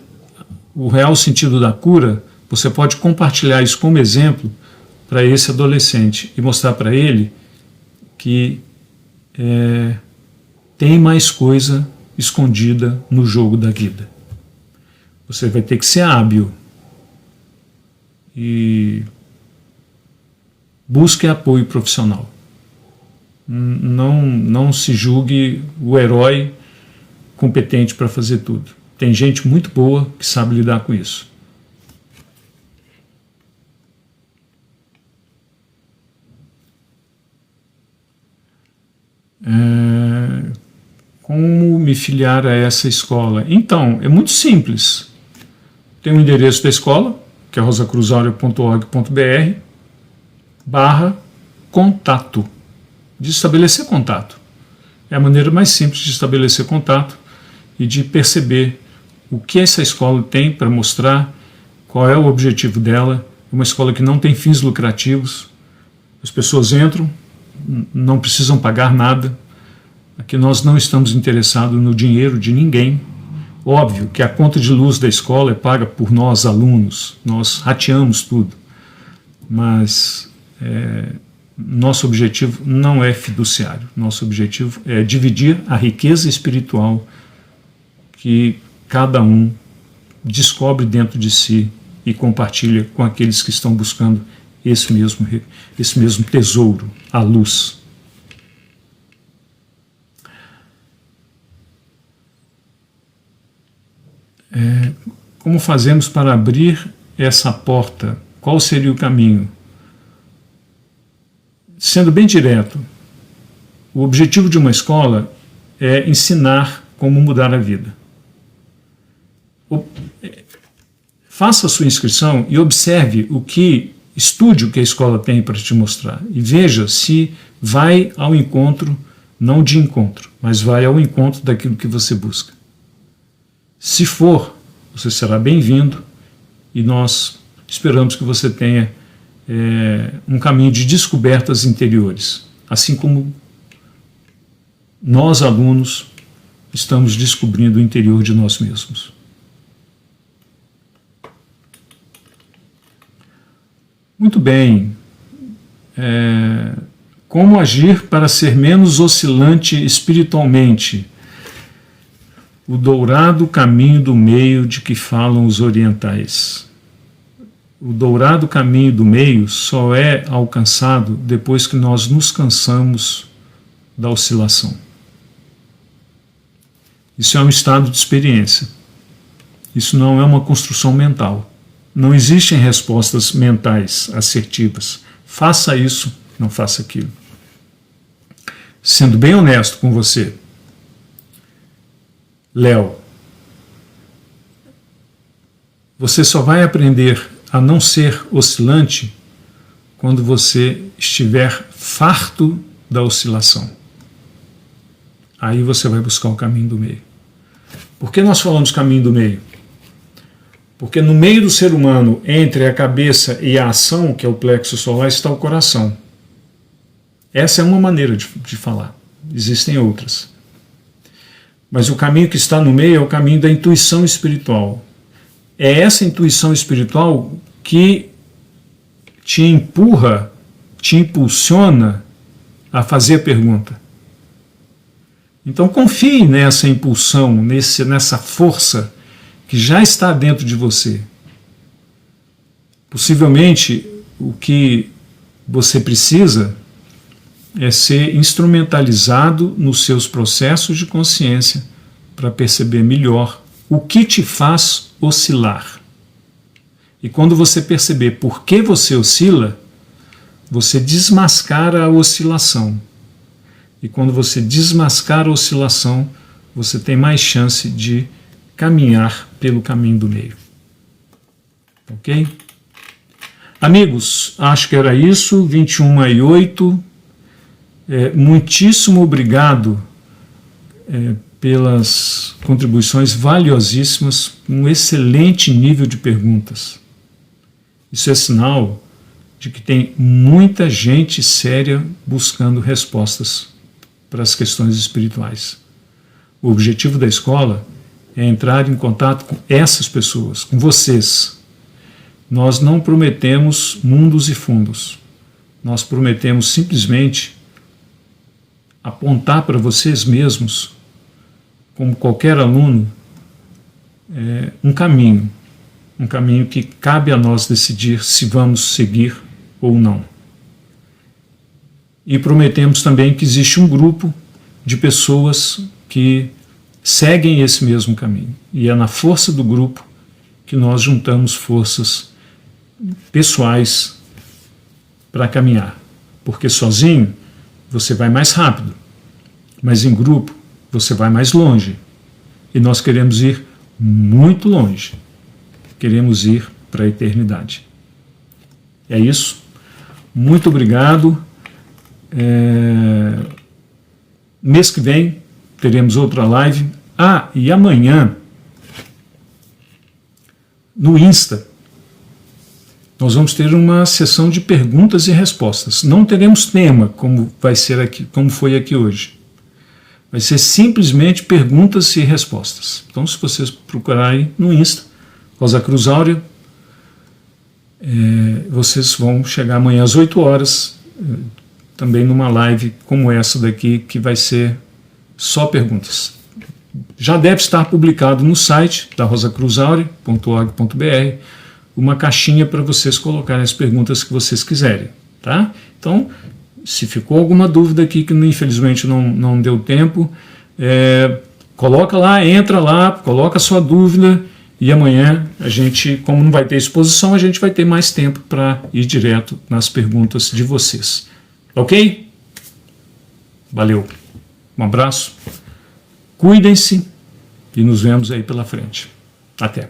o real sentido da cura, você pode compartilhar isso como exemplo para esse adolescente e mostrar para ele que tem mais coisa escondida no jogo da vida. Você vai ter que ser hábil e busque apoio profissional. Não se julgue o herói competente para fazer tudo. Tem gente muito boa que sabe lidar com isso. Como me filiar a essa escola? Então, é muito simples. Tem o endereço da escola, que é rosacruzaurea.org.br/contato, de estabelecer contato. É a maneira mais simples de estabelecer contato e de perceber o que essa escola tem para mostrar, qual é o objetivo dela. É uma escola que não tem fins lucrativos. As pessoas entram, não precisam pagar nada, Aqui nós não estamos interessados no dinheiro de ninguém. Óbvio que a conta de luz da escola é paga por nós, alunos, nós rateamos tudo, mas nosso objetivo não é fiduciário, nosso objetivo é dividir a riqueza espiritual que cada um descobre dentro de si e compartilha com aqueles que estão buscando esse mesmo tesouro, a luz. Como fazemos para abrir essa porta? Qual seria o caminho? Sendo bem direto, o objetivo de uma escola é ensinar como mudar a vida. Faça a sua inscrição e observe estude o que a escola tem para te mostrar e veja se vai ao encontro, não de encontro, mas vai ao encontro daquilo que você busca. Se for, você será bem-vindo e nós esperamos que você tenha um caminho de descobertas interiores, assim como nós, alunos, estamos descobrindo o interior de nós mesmos. Muito bem. Como agir para ser menos oscilante espiritualmente? O dourado caminho do meio de que falam os orientais. O dourado caminho do meio só é alcançado depois que nós nos cansamos da oscilação. Isso é um estado de experiência. Isso não é uma construção mental. Não existem respostas mentais assertivas. Faça isso, não faça aquilo. Sendo bem honesto com você, Léo, você só vai aprender a não ser oscilante quando você estiver farto da oscilação. Aí você vai buscar o caminho do meio. Por que nós falamos caminho do meio? Porque no meio do ser humano, entre a cabeça e a ação, que é o plexo solar, está o coração. Essa é uma maneira de falar. Existem outras. Mas o caminho que está no meio é o caminho da intuição espiritual. É essa intuição espiritual que te empurra, te impulsiona a fazer a pergunta. Então confie nessa impulsão, nessa força que já está dentro de você. Possivelmente o que você precisa é ser instrumentalizado nos seus processos de consciência para perceber melhor o que te faz oscilar. E quando você perceber por que você oscila, você desmascara a oscilação. E quando você desmascara a oscilação, você tem mais chance de caminhar pelo caminho do meio. Ok? Amigos, acho que era isso, 21h08. Muitíssimo obrigado pelas contribuições valiosíssimas, um excelente nível de perguntas. Isso é sinal de que tem muita gente séria buscando respostas para as questões espirituais. O objetivo da escola é entrar em contato com essas pessoas, com vocês. Nós não prometemos mundos e fundos. Nós prometemos simplesmente apontar para vocês mesmos, como qualquer aluno, um caminho que cabe a nós decidir se vamos seguir ou não. E prometemos também que existe um grupo de pessoas que seguem esse mesmo caminho. E é na força do grupo que nós juntamos forças pessoais para caminhar. Porque sozinho você vai mais rápido, mas em grupo você vai mais longe. E nós queremos ir muito longe. Queremos ir para a eternidade. É isso. Muito obrigado. Mês que vem teremos outra live. E amanhã, no Insta, nós vamos ter uma sessão de perguntas e respostas. Não teremos tema, como vai ser aqui, como foi aqui hoje. Vai ser simplesmente perguntas e respostas. Então, se vocês procurarem no Insta, Rosa Cruz Áurea, vocês vão chegar amanhã às 8 horas, também numa live como essa daqui, que vai ser só perguntas. Já deve estar publicado no site da rosacruzaurea.org.br uma caixinha para vocês colocarem as perguntas que vocês quiserem, tá? Então, se ficou alguma dúvida aqui que infelizmente não deu tempo, coloca lá, entra lá, coloca a sua dúvida e amanhã a gente, como não vai ter exposição, a gente vai ter mais tempo para ir direto nas perguntas de vocês. Ok? Valeu. Um abraço. Cuidem-se e nos vemos aí pela frente. Até.